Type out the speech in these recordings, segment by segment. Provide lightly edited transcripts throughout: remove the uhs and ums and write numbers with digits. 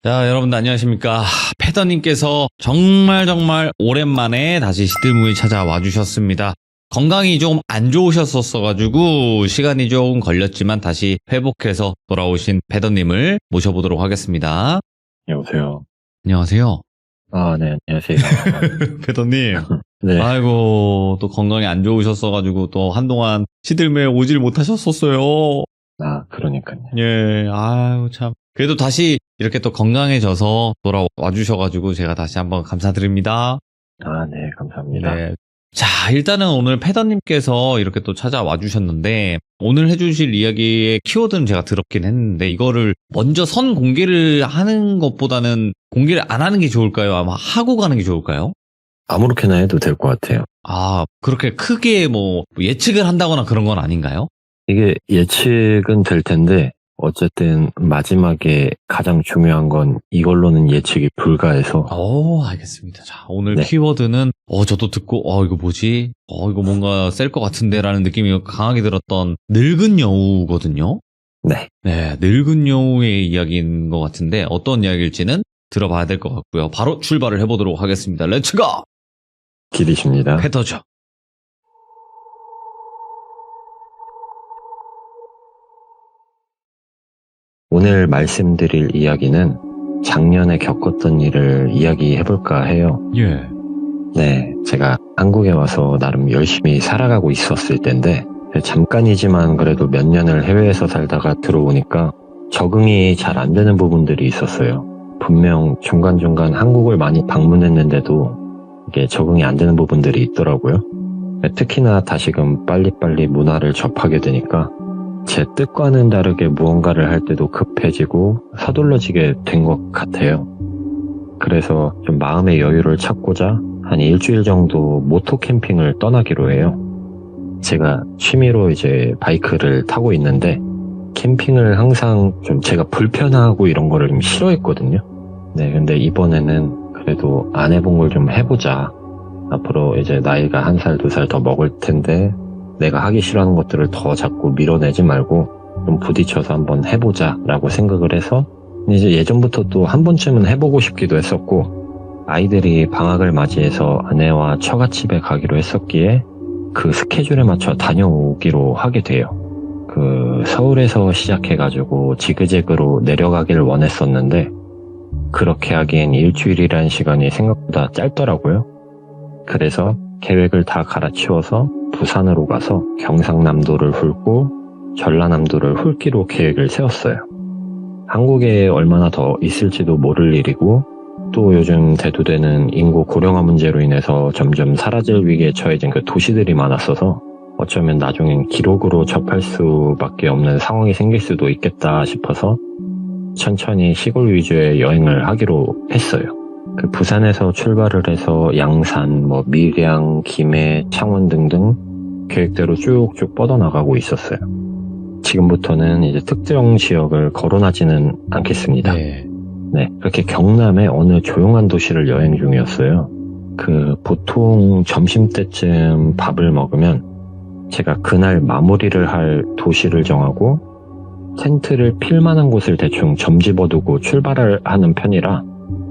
자, 여러분들 안녕하십니까. 패더님께서 정말 오랜만에 다시 시들무에 찾아와 주셨습니다. 건강이 좀 안 좋으셨었어가지고 시간이 좀 걸렸지만 다시 회복해서 돌아오신 패더님을 모셔보도록 하겠습니다. 여보세요. 안녕하세요. 네, 안녕하세요. 패더님. 네. 아이고, 또 건강이 안 좋으셨어가지고 또 한동안 시들무에 오질 못하셨었어요. 그러니까요. 예, 아유, 참. 그래도 다시 이렇게 또 건강해져서 돌아와 주셔가지고 제가 다시 한번 감사드립니다. 네, 감사합니다. 네. 자, 일단은 오늘 패더님께서 이렇게 또 찾아와 주셨는데, 오늘 해주실 이야기의 키워드는 제가 들었긴 했는데, 이거를 먼저 선 공개를 하는 것보다는 공개를 안 하는 게 좋을까요? 아마 하고 가는 게 좋을까요? 아무렇게나 해도 될 것 같아요. 그렇게 크게 뭐 예측을 한다거나 그런 건 아닌가요? 이게 예측은 될 텐데, 어쨌든 마지막에 가장 중요한 건 이걸로는 예측이 불가해서. 알겠습니다. 자, 오늘 네. 키워드는, 저도 듣고, 이거 뭐지? 이거 뭔가 셀 것 같은데? 라는 느낌이 강하게 들었던 늙은 여우거든요? 네. 네, 늙은 여우의 이야기인 것 같은데, 어떤 이야기일지는 들어봐야 될 것 같고요. 바로 출발을 해보도록 하겠습니다. 렛츠고! 기대십니다. 패더죠. 오늘 말씀드릴 이야기는 작년에 겪었던 일을 이야기해볼까 해요. 예. 네, 제가 한국에 와서 나름 열심히 살아가고 있었을 때인데, 잠깐이지만 그래도 몇 년을 해외에서 살다가 들어오니까 적응이 잘 안 되는 부분들이 있었어요. 분명 중간중간 한국을 많이 방문했는데도 이게 적응이 안 되는 부분들이 있더라고요. 특히나 다시금 빨리빨리 문화를 접하게 되니까 제 뜻과는 다르게 무언가를 할 때도 급해지고 서둘러지게 된 것 같아요. 그래서 좀 마음의 여유를 찾고자 한 일주일 정도 모토 캠핑을 떠나기로 해요. 제가 취미로 이제 바이크를 타고 있는데 캠핑을 항상 좀 제가 불편하고 이런 거를 좀 싫어했거든요. 네, 근데 이번에는 그래도 안 해본 걸 좀 해보자. 앞으로 이제 나이가 1살, 2살 더 먹을 텐데 내가 하기 싫어하는 것들을 더 자꾸 밀어내지 말고 좀 부딪혀서 한번 해보자 라고 생각을 해서 이제 예전부터 또 한 번쯤은 해보고 싶기도 했었고 아이들이 방학을 맞이해서 아내와 처갓집에 가기로 했었기에 그 스케줄에 맞춰 다녀오기로 하게 돼요. 서울에서 시작해가지고 지그재그로 내려가기를 원했었는데 그렇게 하기엔 일주일이라는 시간이 생각보다 짧더라고요. 그래서 계획을 다 갈아치워서 부산으로 가서 경상남도를 훑고 전라남도를 훑기로 계획을 세웠어요. 한국에 얼마나 더 있을지도 모를 일이고 또 요즘 대두되는 인구 고령화 문제로 인해서 점점 사라질 위기에 처해진 그 도시들이 많았어서 어쩌면 나중엔 기록으로 접할 수밖에 없는 상황이 생길 수도 있겠다 싶어서 천천히 시골 위주의 여행을 하기로 했어요. 부산에서 출발을 해서 양산, 밀양, 김해, 창원 등등 계획대로 쭉쭉 뻗어나가고 있었어요. 지금부터는 이제 특정 지역을 거론하지는 않겠습니다. 네, 그렇게 경남의 어느 조용한 도시를 여행 중이었어요. 보통 점심때쯤 밥을 먹으면 제가 그날 마무리를 할 도시를 정하고 텐트를 필 만한 곳을 대충 점집어두고 출발을 하는 편이라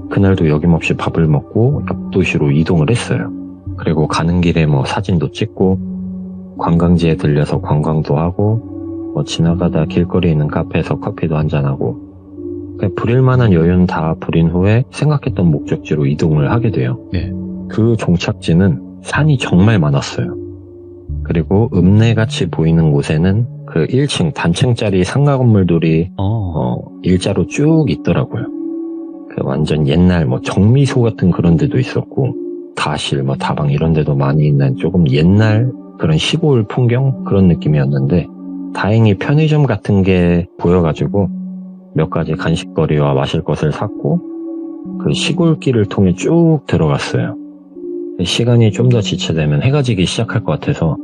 그날도 여김없이 밥을 먹고 옆 도시로 이동을 했어요. 그리고 가는 길에 사진도 찍고 관광지에 들려서 관광도 하고 지나가다 길거리에 있는 카페에서 커피도 한잔하고 부릴 만한 여유는 다 부린 후에 생각했던 목적지로 이동을 하게 돼요. 네. 그 종착지는 산이 정말 많았어요. 그리고 읍내같이 보이는 곳에는 1층 단층짜리 상가 건물들이 일자로 쭉 있더라고요. 완전 옛날 정미소 같은 그런 데도 있었고 다실, 다방 이런 데도 많이 있는 조금 옛날 그런 시골 풍경 그런 느낌이었는데 다행히 편의점 같은 게 보여가지고 몇 가지 간식거리와 마실 것을 샀고 시골길을 통해 쭉 들어갔어요. 시간이 좀 더 지체되면 해가 지기 시작할 것 같아서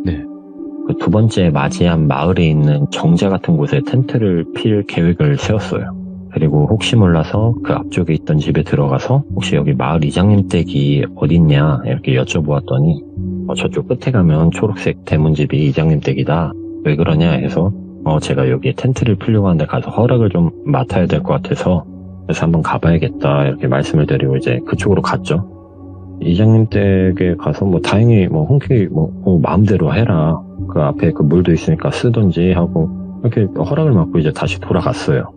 두 번째 맞이한 마을에 있는 정자 같은 곳에 텐트를 필 계획을 세웠어요. 그리고 혹시 몰라서 그 앞쪽에 있던 집에 들어가서 혹시 여기 마을 이장님 댁이 어딨냐 이렇게 여쭤보았더니 저쪽 끝에 가면 초록색 대문집이 이장님 댁이다. 왜 그러냐 해서 제가 여기 텐트를 피려고 하는데 가서 허락을 좀 맡아야 될 것 같아서 그래서 한번 가봐야겠다 이렇게 말씀을 드리고 이제 그쪽으로 갔죠. 이장님 댁에 가서 뭐 다행히 뭐 흔쾌히 마음대로 해라. 그 앞에 그 물도 있으니까 쓰던지 하고 이렇게 허락을 받고 이제 다시 돌아갔어요.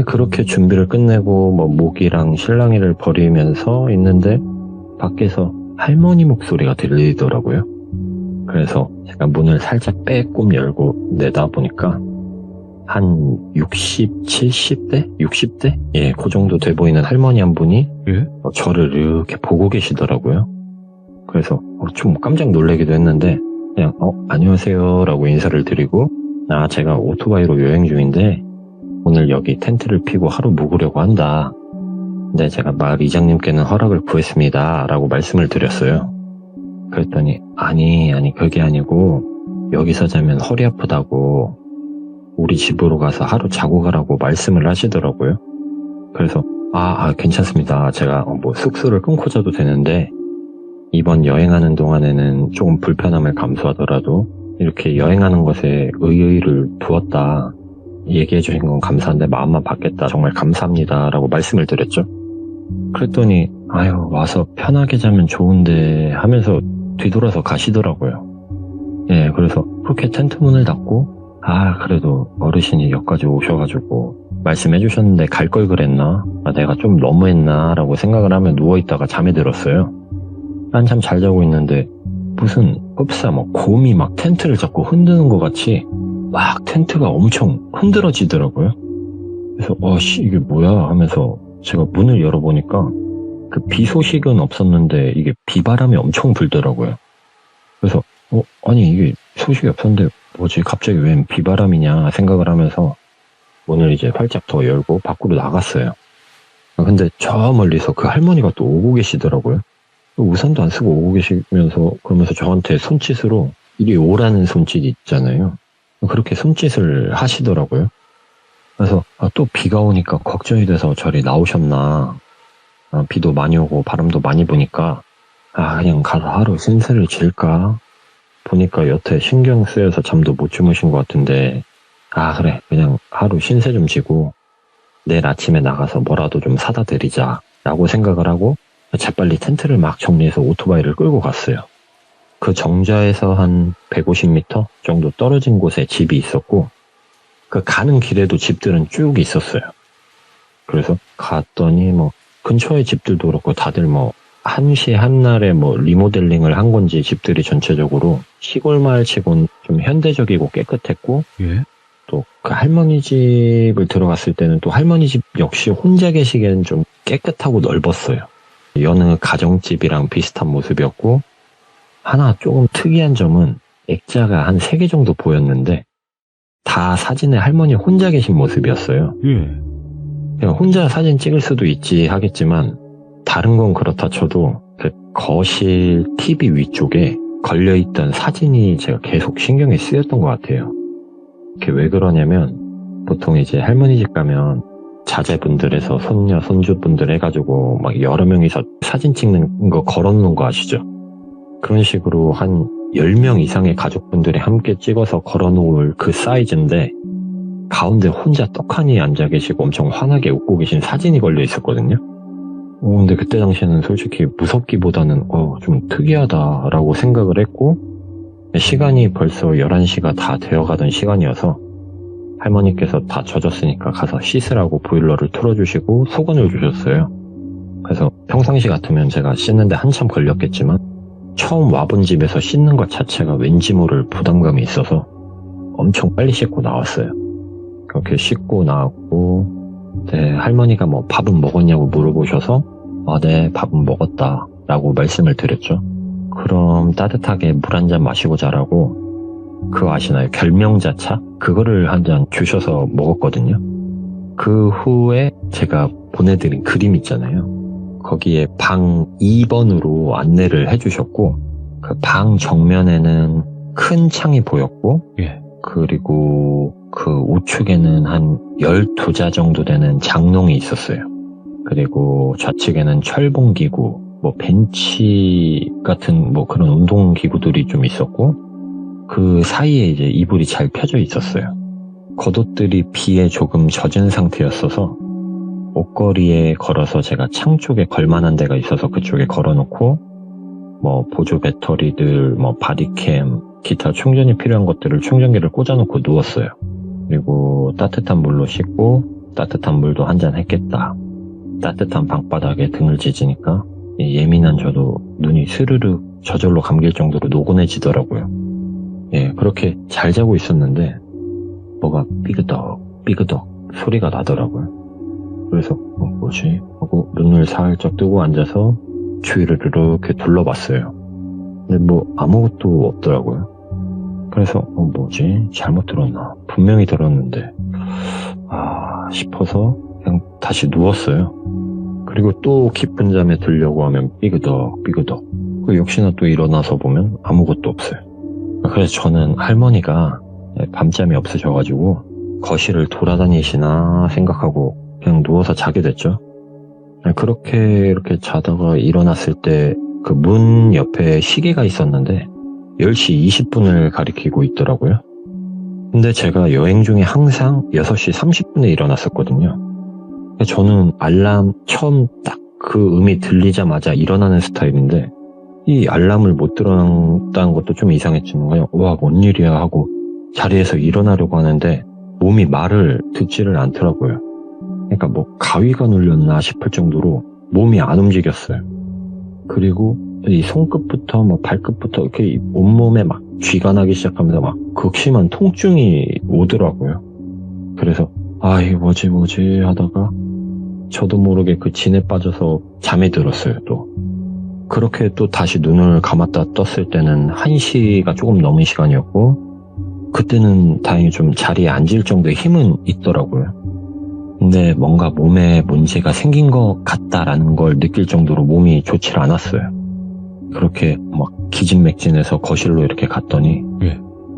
그렇게 준비를 끝내고 뭐 모기랑 실랑이를 벌이면서 있는데 밖에서 할머니 목소리가 들리더라고요. 그래서 제가 문을 살짝 빼꼼 열고 내다보니까 한 60, 70대? 60대? 예, 그 정도 돼 보이는 할머니 한 분이 저를 이렇게 보고 계시더라고요. 그래서 좀 깜짝 놀라기도 했는데 그냥 안녕하세요 라고 인사를 드리고 제가 오토바이로 여행 중인데 오늘 여기 텐트를 피고 하루 묵으려고 한다. 근데 제가 마을 이장님께는 허락을 구했습니다 라고 말씀을 드렸어요. 그랬더니 아니 그게 아니고 여기서 자면 허리 아프다고 우리 집으로 가서 하루 자고 가라고 말씀을 하시더라고요. 그래서 괜찮습니다. 제가 뭐 숙소를 끊고 자도 되는데 이번 여행하는 동안에는 조금 불편함을 감수하더라도 이렇게 여행하는 것에 의의를 두었다. 얘기해 주신 건 감사한데 마음만 받겠다. 정말 감사합니다. 라고 말씀을 드렸죠. 그랬더니 와서 편하게 자면 좋은데 하면서 뒤돌아서 가시더라고요. 예, 그래서 그렇게 텐트 문을 닫고 그래도 어르신이 여기까지 오셔가지고 말씀해 주셨는데 갈 걸 그랬나? 내가 좀 너무했나? 라고 생각을 하며 누워있다가 잠에 들었어요. 한참 잘 자고 있는데 무슨 흡사 곰이 막 텐트를 잡고 흔드는 것 같이 막 텐트가 엄청 흔들어지더라고요. 그래서 이게 뭐야 하면서 제가 문을 열어보니까 그 비 소식은 없었는데 이게 비바람이 엄청 불더라고요. 그래서 아니 이게 소식이 없었는데 뭐지 갑자기 웬 비바람이냐 생각을 하면서 문을 이제 활짝 더 열고 밖으로 나갔어요. 근데 저 멀리서 그 할머니가 또 오고 계시더라고요. 우산도 안 쓰고 오고 계시면서 그러면서 저한테 손짓으로 이리 오라는 손짓 있잖아요. 그렇게 손짓을 하시더라고요. 그래서 또 비가 오니까 걱정이 돼서 저리 나오셨나. 비도 많이 오고 바람도 많이 부니까 그냥 가서 하루 신세를 질까. 보니까 여태 신경 쓰여서 잠도 못 주무신 것 같은데 그래 그냥 하루 신세 좀 지고 내일 아침에 나가서 뭐라도 좀 사다 드리자 라고 생각을 하고 재빨리 텐트를 막 정리해서 오토바이를 끌고 갔어요. 그 정자에서 한 150m 정도 떨어진 곳에 집이 있었고 그 가는 길에도 집들은 쭉 있었어요. 그래서 갔더니 근처의 집들도 그렇고 다들 한시에 한날에 리모델링을 한 건지 집들이 전체적으로 시골 마을 치곤 좀 현대적이고 깨끗했고 또 그 할머니 집을 들어갔을 때는 또 할머니 집 역시 혼자 계시기에는 좀 깨끗하고 넓었어요. 여느 가정집이랑 비슷한 모습이었고 하나 조금 특이한 점은 액자가 한 3개 정도 보였는데 다 사진에 할머니 혼자 계신 모습이었어요. 그냥 혼자 사진 찍을 수도 있지 하겠지만 다른 건 그렇다 쳐도 그 거실 TV 위쪽에 걸려있던 사진이 제가 계속 신경이 쓰였던 것 같아요. 그게 왜 그러냐면 보통 이제 할머니 집 가면 자제분들에서 손녀, 손주분들 해가지고 여러 명이서 사진 찍는 거 걸어놓는 거 아시죠? 그런 식으로 한 10명 이상의 가족분들이 함께 찍어서 걸어놓을 그 사이즈인데 가운데 혼자 떡하니 앉아 계시고 엄청 환하게 웃고 계신 사진이 걸려 있었거든요. 근데 그때 당시에는 솔직히 무섭기보다는 좀 특이하다라고 생각을 했고 시간이 벌써 11시가 다 되어가던 시간이어서 할머니께서 다 젖었으니까 가서 씻으라고 보일러를 틀어주시고 소건을 주셨어요. 그래서 평상시 같으면 제가 씻는데 한참 걸렸겠지만 처음 와본 집에서 씻는 것 자체가 왠지 모를 부담감이 있어서 엄청 빨리 씻고 나왔어요. 그렇게 씻고 나왔고 할머니가 밥은 먹었냐고 물어보셔서 네 밥은 먹었다 라고 말씀을 드렸죠. 그럼 따뜻하게 물 한 잔 마시고 자라고 그거 아시나요? 결명자차? 그거를 한 잔 주셔서 먹었거든요. 그 후에 제가 보내드린 그림 있잖아요. 거기에 방 2번으로 안내를 해주셨고 그 방 정면에는 큰 창이 보였고 그리고 그 우측에는 한 12자 정도 되는 장롱이 있었어요. 그리고 좌측에는 철봉기구, 벤치 같은 그런 운동기구들이 좀 있었고 그 사이에 이제 이불이 잘 펴져 있었어요. 겉옷들이 비에 조금 젖은 상태였어서 옷걸이에 걸어서 제가 창 쪽에 걸만한 데가 있어서 그쪽에 걸어놓고 뭐 보조 배터리들, 뭐 바디캠, 기타 충전이 필요한 것들을 충전기를 꽂아놓고 누웠어요. 그리고 따뜻한 물로 씻고 따뜻한 물도 한잔 했겠다. 따뜻한 방바닥에 등을 지지니까 예민한 저도 눈이 스르르 저절로 감길 정도로 노곤해지더라고요. 예, 그렇게 잘 자고 있었는데 뭐가 삐그덕 삐그덕 소리가 나더라고요. 그래서 뭐지? 하고 눈을 살짝 뜨고 앉아서 주위를 이렇게 둘러봤어요. 근데 뭐 아무것도 없더라고요. 그래서 뭐지? 잘못 들었나? 분명히 들었는데 싶어서 그냥 다시 누웠어요. 그리고 또 깊은 잠에 들려고 하면 삐그덕 삐그덕. 역시나 또 일어나서 보면 아무것도 없어요. 그래서 저는 할머니가 밤잠이 없으셔가지고 거실을 돌아다니시나 생각하고 그냥 누워서 자게 됐죠. 그렇게 이렇게 자다가 일어났을 때 그 문 옆에 시계가 있었는데 10시 20분을 가리키고 있더라고요. 근데 제가 여행 중에 항상 6시 30분에 일어났었거든요. 저는 알람 처음 딱 그 음이 들리자마자 일어나는 스타일인데 이 알람을 못 들었다는 것도 좀 이상했지만 그냥 와, 뭔 일이야 하고 자리에서 일어나려고 하는데 몸이 말을 듣지를 않더라고요. 그러니까 뭐 가위가 눌렸나 싶을 정도로 몸이 안 움직였어요. 그리고 이 손끝부터 뭐 발끝부터 이렇게 온몸에 막 쥐가 나기 시작하면서 막 극심한 통증이 오더라고요. 그래서 이게 뭐지 하다가 저도 모르게 그 진에 빠져서 잠이 들었어요. 또 그렇게 또 다시 눈을 감았다 떴을 때는 1시가 조금 넘은 시간이었고 그때는 다행히 좀 자리에 앉을 정도의 힘은 있더라고요. 근데 뭔가 몸에 문제가 생긴 것 같다라는 걸 느낄 정도로 몸이 좋질 않았어요. 그렇게 막 기진맥진해서 거실로 이렇게 갔더니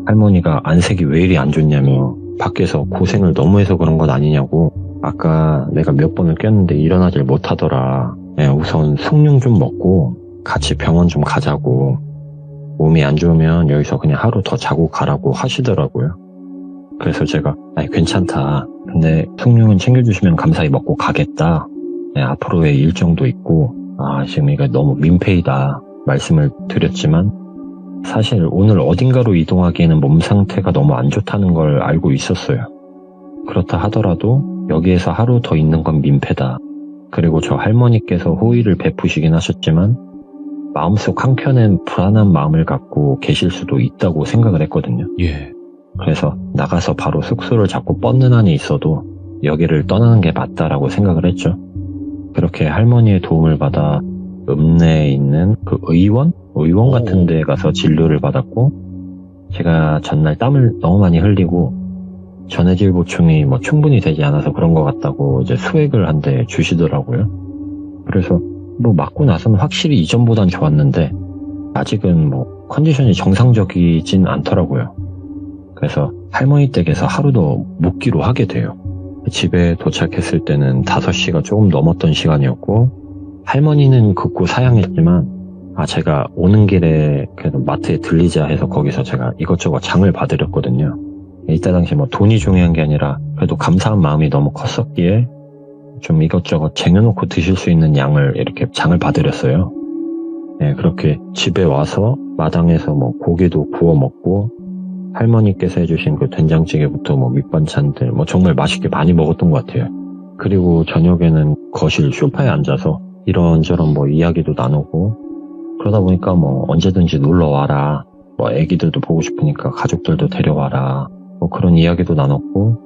할머니가 안색이 왜 이리 안 좋냐며 밖에서 고생을 너무 해서 그런 건 아니냐고 아까 내가 몇 번을 깼는데 일어나질 못하더라. 우선 숭늉 좀 먹고 같이 병원 좀 가자고 몸이 안 좋으면 여기서 그냥 하루 더 자고 가라고 하시더라고요. 그래서 제가 괜찮다. 근데 숭늉은 챙겨주시면 감사히 먹고 가겠다. 앞으로의 일정도 있고 지금 이거 너무 민폐이다 말씀을 드렸지만 사실 오늘 어딘가로 이동하기에는 몸 상태가 너무 안 좋다는 걸 알고 있었어요. 그렇다 하더라도 여기에서 하루 더 있는 건 민폐다. 그리고 저 할머니께서 호의를 베푸시긴 하셨지만 마음속 한켠엔 불안한 마음을 갖고 계실 수도 있다고 생각을 했거든요. 그래서 나가서 바로 숙소를 잡고 뻗는 한이 있어도 여기를 떠나는 게 맞다라고 생각을 했죠. 그렇게 할머니의 도움을 받아 읍내에 있는 그 의원 같은 데 가서 진료를 받았고 제가 전날 땀을 너무 많이 흘리고 전해질 보충이 뭐 충분히 되지 않아서 그런 것 같다고 이제 수액을 한 대 주시더라고요. 그래서 뭐 맞고 나서는 확실히 이전보단 좋았는데 아직은 뭐 컨디션이 정상적이진 않더라고요. 그래서 할머니 댁에서 하루 더 묵기로 하게 돼요. 집에 도착했을 때는 5시가 조금 넘었던 시간이었고 할머니는 극구 사양했지만 제가 오는 길에 그래도 마트에 들리자 해서 거기서 제가 이것저것 장을 봐드렸거든요. 이때 당시 뭐 돈이 중요한 게 아니라 그래도 감사한 마음이 너무 컸었기에 좀 이것저것 쟁여놓고 드실 수 있는 양을 이렇게 장을 봐드렸어요. 그렇게 집에 와서 마당에서 뭐 고기도 구워 먹고 할머니께서 해주신 그 된장찌개부터 뭐 밑반찬들 뭐 정말 맛있게 많이 먹었던 것 같아요. 그리고 저녁에는 거실 소파에 앉아서 이런저런 뭐 이야기도 나누고 그러다 보니까 뭐 언제든지 놀러 와라. 뭐 애기들도 보고 싶으니까 가족들도 데려와라. 뭐 그런 이야기도 나눴고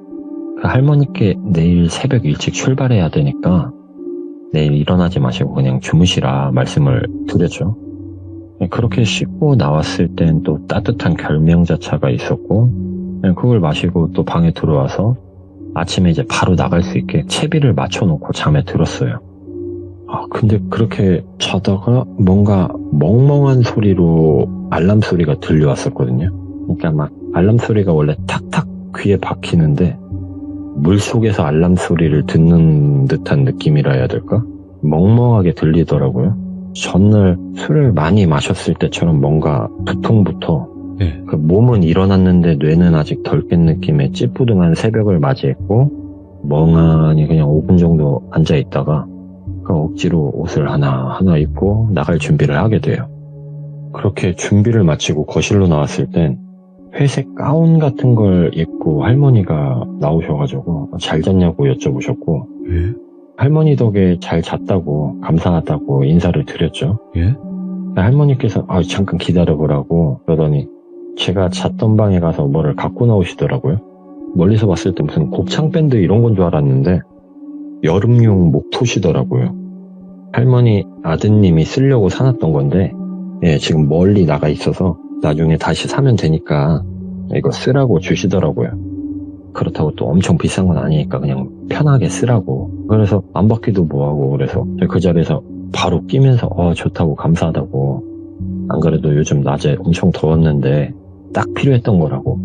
그 할머니께 내일 새벽 일찍 출발해야 되니까 내일 일어나지 마시고 그냥 주무시라 말씀을 드렸죠. 그렇게 씻고 나왔을 땐 또 따뜻한 결명자차가 있었고 그걸 마시고 또 방에 들어와서 아침에 이제 바로 나갈 수 있게 채비를 맞춰놓고 잠에 들었어요. 근데 그렇게 자다가 뭔가 멍멍한 소리로 알람 소리가 들려왔었거든요. 그러니까 막 알람 소리가 원래 탁탁 귀에 박히는데 물속에서 알람 소리를 듣는 듯한 느낌이라 해야 될까? 멍멍하게 들리더라고요. 전날 술을 많이 마셨을 때처럼 뭔가 두통부터 그 몸은 일어났는데 뇌는 아직 덜 깬 느낌의 찌뿌둥한 새벽을 맞이했고 멍하니 그냥 5분 정도 앉아있다가 억지로 옷을 하나 입고 나갈 준비를 하게 돼요. 그렇게 준비를 마치고 거실로 나왔을 땐 회색 가운 같은 걸 입고 할머니가 나오셔가지고 잘 잤냐고 여쭤보셨고, 예? 할머니 덕에 잘 잤다고 감사하다고 인사를 드렸죠. 예? 할머니께서 잠깐 기다려보라고 그러더니 제가 잤던 방에 가서 뭐를 갖고 나오시더라고요. 멀리서 봤을 때 무슨 곱창 밴드 이런 건 줄 알았는데 여름용 목토시더라고요. 할머니 아드님이 쓰려고 사놨던 건데 지금 멀리 나가 있어서 나중에 다시 사면 되니까 이거 쓰라고 주시더라고요. 그렇다고 또 엄청 비싼 건 아니니까 그냥 편하게 쓰라고. 그래서 안 받기도 뭐하고 그래서 그 자리에서 바로 끼면서 좋다고 감사하다고. 안 그래도 요즘 낮에 엄청 더웠는데 딱 필요했던 거라고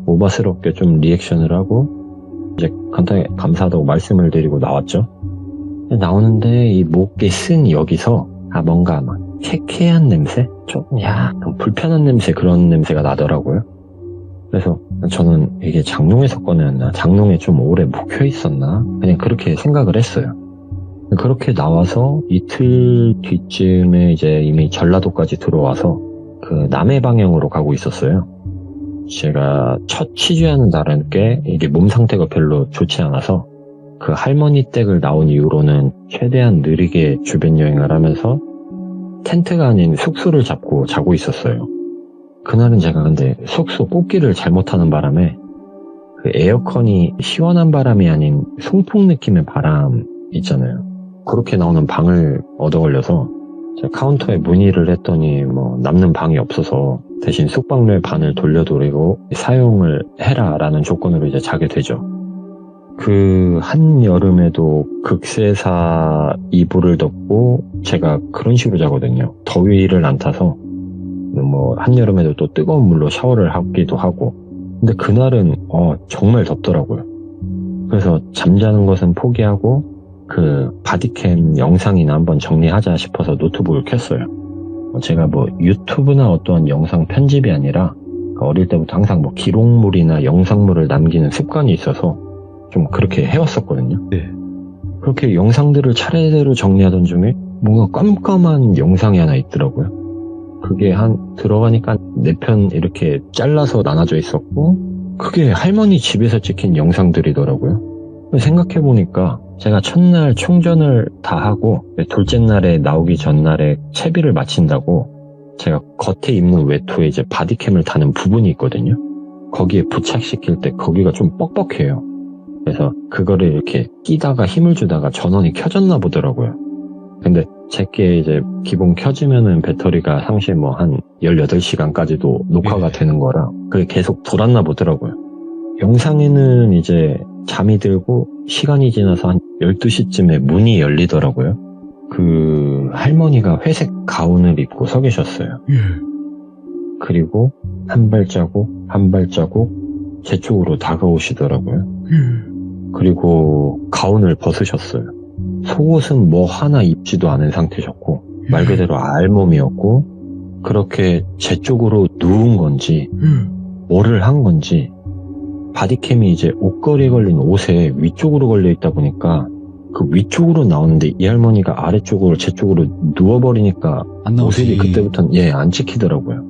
오바스럽게 좀 리액션을 하고 이제 간단히 감사하다고 말씀을 드리고 나왔죠. 나오는데 이 목에 쓴 여기서 뭔가 막 쾌쾌한 냄새? 좀 약간 불편한 냄새, 그런 냄새가 나더라고요. 그래서 저는 이게 장롱에서 꺼내었나, 장롱에 좀 오래 묵혀 있었나, 그냥 그렇게 생각을 했어요. 그렇게 나와서 이틀 뒤쯤에 이제 이미 전라도까지 들어와서 그 남해 방향으로 가고 있었어요. 제가 첫 취재하는 날은 꽤 이게 몸 상태가 별로 좋지 않아서 그 할머니 댁을 나온 이후로는 최대한 느리게 주변 여행을 하면서 텐트가 아닌 숙소를 잡고 자고 있었어요. 그날은 제가 근데 숙소 뽑기를 잘못하는 바람에 그 에어컨이 시원한 바람이 아닌 송풍 느낌의 바람 있잖아요. 그렇게 나오는 방을 얻어 걸려서 제가 카운터에 문의를 했더니 남는 방이 없어서 대신 숙박료의 반을 돌려드리고 사용을 해라라는 조건으로 이제 자게 되죠. 그 한여름에도 극세사 이불을 덮고 제가 그런 식으로 자거든요. 더위를 안 타서 한여름에도 또 뜨거운 물로 샤워를 하기도 하고. 근데 그날은 정말 덥더라고요. 그래서 잠자는 것은 포기하고 그 바디캠 영상이나 한번 정리하자 싶어서 노트북을 켰어요. 제가 유튜브나 어떠한 영상 편집이 아니라 어릴 때부터 항상 기록물이나 영상물을 남기는 습관이 있어서 좀 그렇게 해왔었거든요. 네. 그렇게 영상들을 차례대로 정리하던 중에 뭔가 깜깜한 영상이 하나 있더라고요. 그게 들어가니까 4편 이렇게 잘라서 나눠져 있었고 그게 할머니 집에서 찍힌 영상들이더라고요. 생각해보니까 제가 첫날 충전을 다 하고 둘째 날에 나오기 전날에 채비를 마친다고 제가 겉에 입는 외투에 이제 바디캠을 다는 부분이 있거든요. 거기에 부착시킬 때 거기가 좀 뻑뻑해요. 그래서 그거를 이렇게 끼다가 힘을 주다가 전원이 켜졌나 보더라고요. 근데 제게 이제 기본 켜지면은 배터리가 상시 한 18시간까지도 녹화가 되는 거라 그게 계속 돌았나 보더라고요. 영상에는 이제 잠이 들고 시간이 지나서 한 12시쯤에 문이 열리더라고요. 그 할머니가 회색 가운을 입고 서 계셨어요. 그리고 한 발자국 한 발자국 제 쪽으로 다가오시더라고요. 그리고 가운을 벗으셨어요. 속옷은 하나 입지도 않은 상태셨고 말 그대로 알몸이었고 그렇게 제 쪽으로 누운 건지 뭐를 한 건지 바디캠이 이제 옷걸이에 걸린 옷에 위쪽으로 걸려 있다 보니까 그 위쪽으로 나오는데 이 할머니가 아래쪽으로 제 쪽으로 누워버리니까 안 나오지. 옷이 그때부터는 안 찍히더라고요.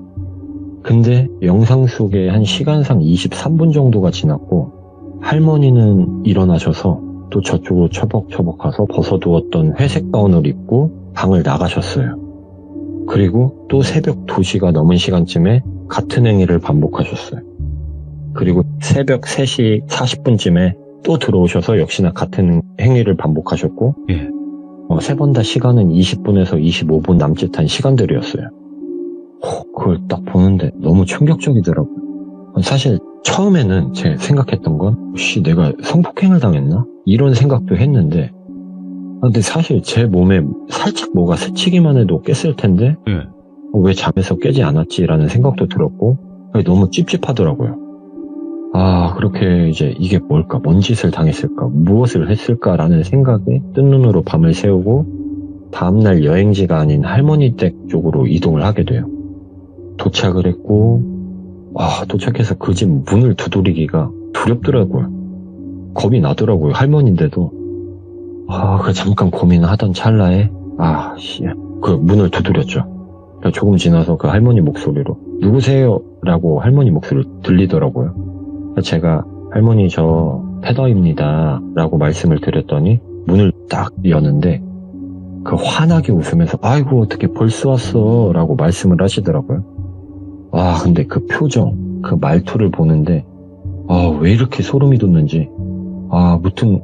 근데 영상 속에 한 시간상 23분 정도가 지났고 할머니는 일어나셔서 또 저쪽으로 처벅처벅 가서 벗어두었던 회색 가운을 입고 방을 나가셨어요. 그리고 또 새벽 2시가 넘은 시간쯤에 같은 행위를 반복하셨어요. 그리고 새벽 3시 40분쯤에 또 들어오셔서 역시나 같은 행위를 반복하셨고 세 번 다 시간은 20분에서 25분 남짓한 시간들이었어요. 그걸 딱 보는데 너무 충격적이더라고요. 사실 처음에는 제가 생각했던 건 내가 성폭행을 당했나? 이런 생각도 했는데 근데 사실 제 몸에 살짝 뭐가 스치기만 해도 깼을 텐데 왜 잠에서 깨지 않았지라는 생각도 들었고 너무 찝찝하더라고요. 그렇게 이제 이게 뭘까? 뭔 짓을 당했을까? 무엇을 했을까라는 생각에 뜬 눈으로 밤을 새우고 다음날 여행지가 아닌 할머니 댁 쪽으로 이동을 하게 돼요. 도착을 했고 도착해서 그 집 문을 두드리기가 두렵더라고요. 겁이 나더라고요. 할머니인데도. 그 잠깐 고민하던 찰나에 그 문을 두드렸죠. 조금 지나서 그 할머니 목소리로 누구세요? 라고 할머니 목소리를 들리더라고요. 제가 할머니 저 패더입니다 라고 말씀을 드렸더니 문을 딱 여는데 그 환하게 웃으면서 아이고 어떻게 벌써 왔어 라고 말씀을 하시더라고요. 근데 그 표정 그 말투를 보는데 왜 이렇게 소름이 돋는지 무튼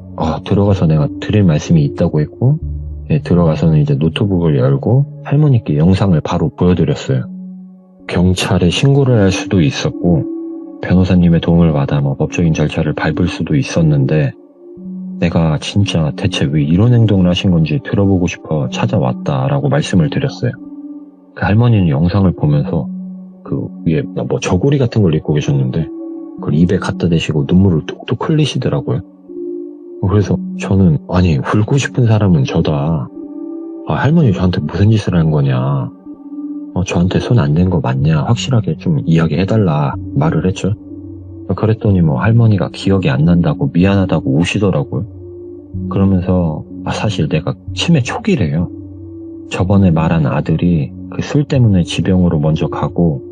들어가서 내가 드릴 말씀이 있다고 했고 들어가서는 이제 노트북을 열고 할머니께 영상을 바로 보여드렸어요. 경찰에 신고를 할 수도 있었고 변호사님의 도움을 받아 법적인 절차를 밟을 수도 있었는데 내가 진짜 대체 왜 이런 행동을 하신 건지 들어보고 싶어 찾아왔다라고 말씀을 드렸어요. 그 할머니는 영상을 보면서 그 위에 저고리 같은 걸 입고 계셨는데 그걸 입에 갖다 대시고 눈물을 뚝뚝 흘리시더라고요. 그래서 저는 울고 싶은 사람은 저다. 할머니 저한테 무슨 짓을 한 거냐. 저한테 손 안 댄 거 맞냐. 확실하게 좀 이야기해달라 말을 했죠. 그랬더니 할머니가 기억이 안 난다고 미안하다고 우시더라고요. 그러면서 사실 내가 치매 초기래요. 저번에 말한 아들이 그 술 때문에 지병으로 먼저 가고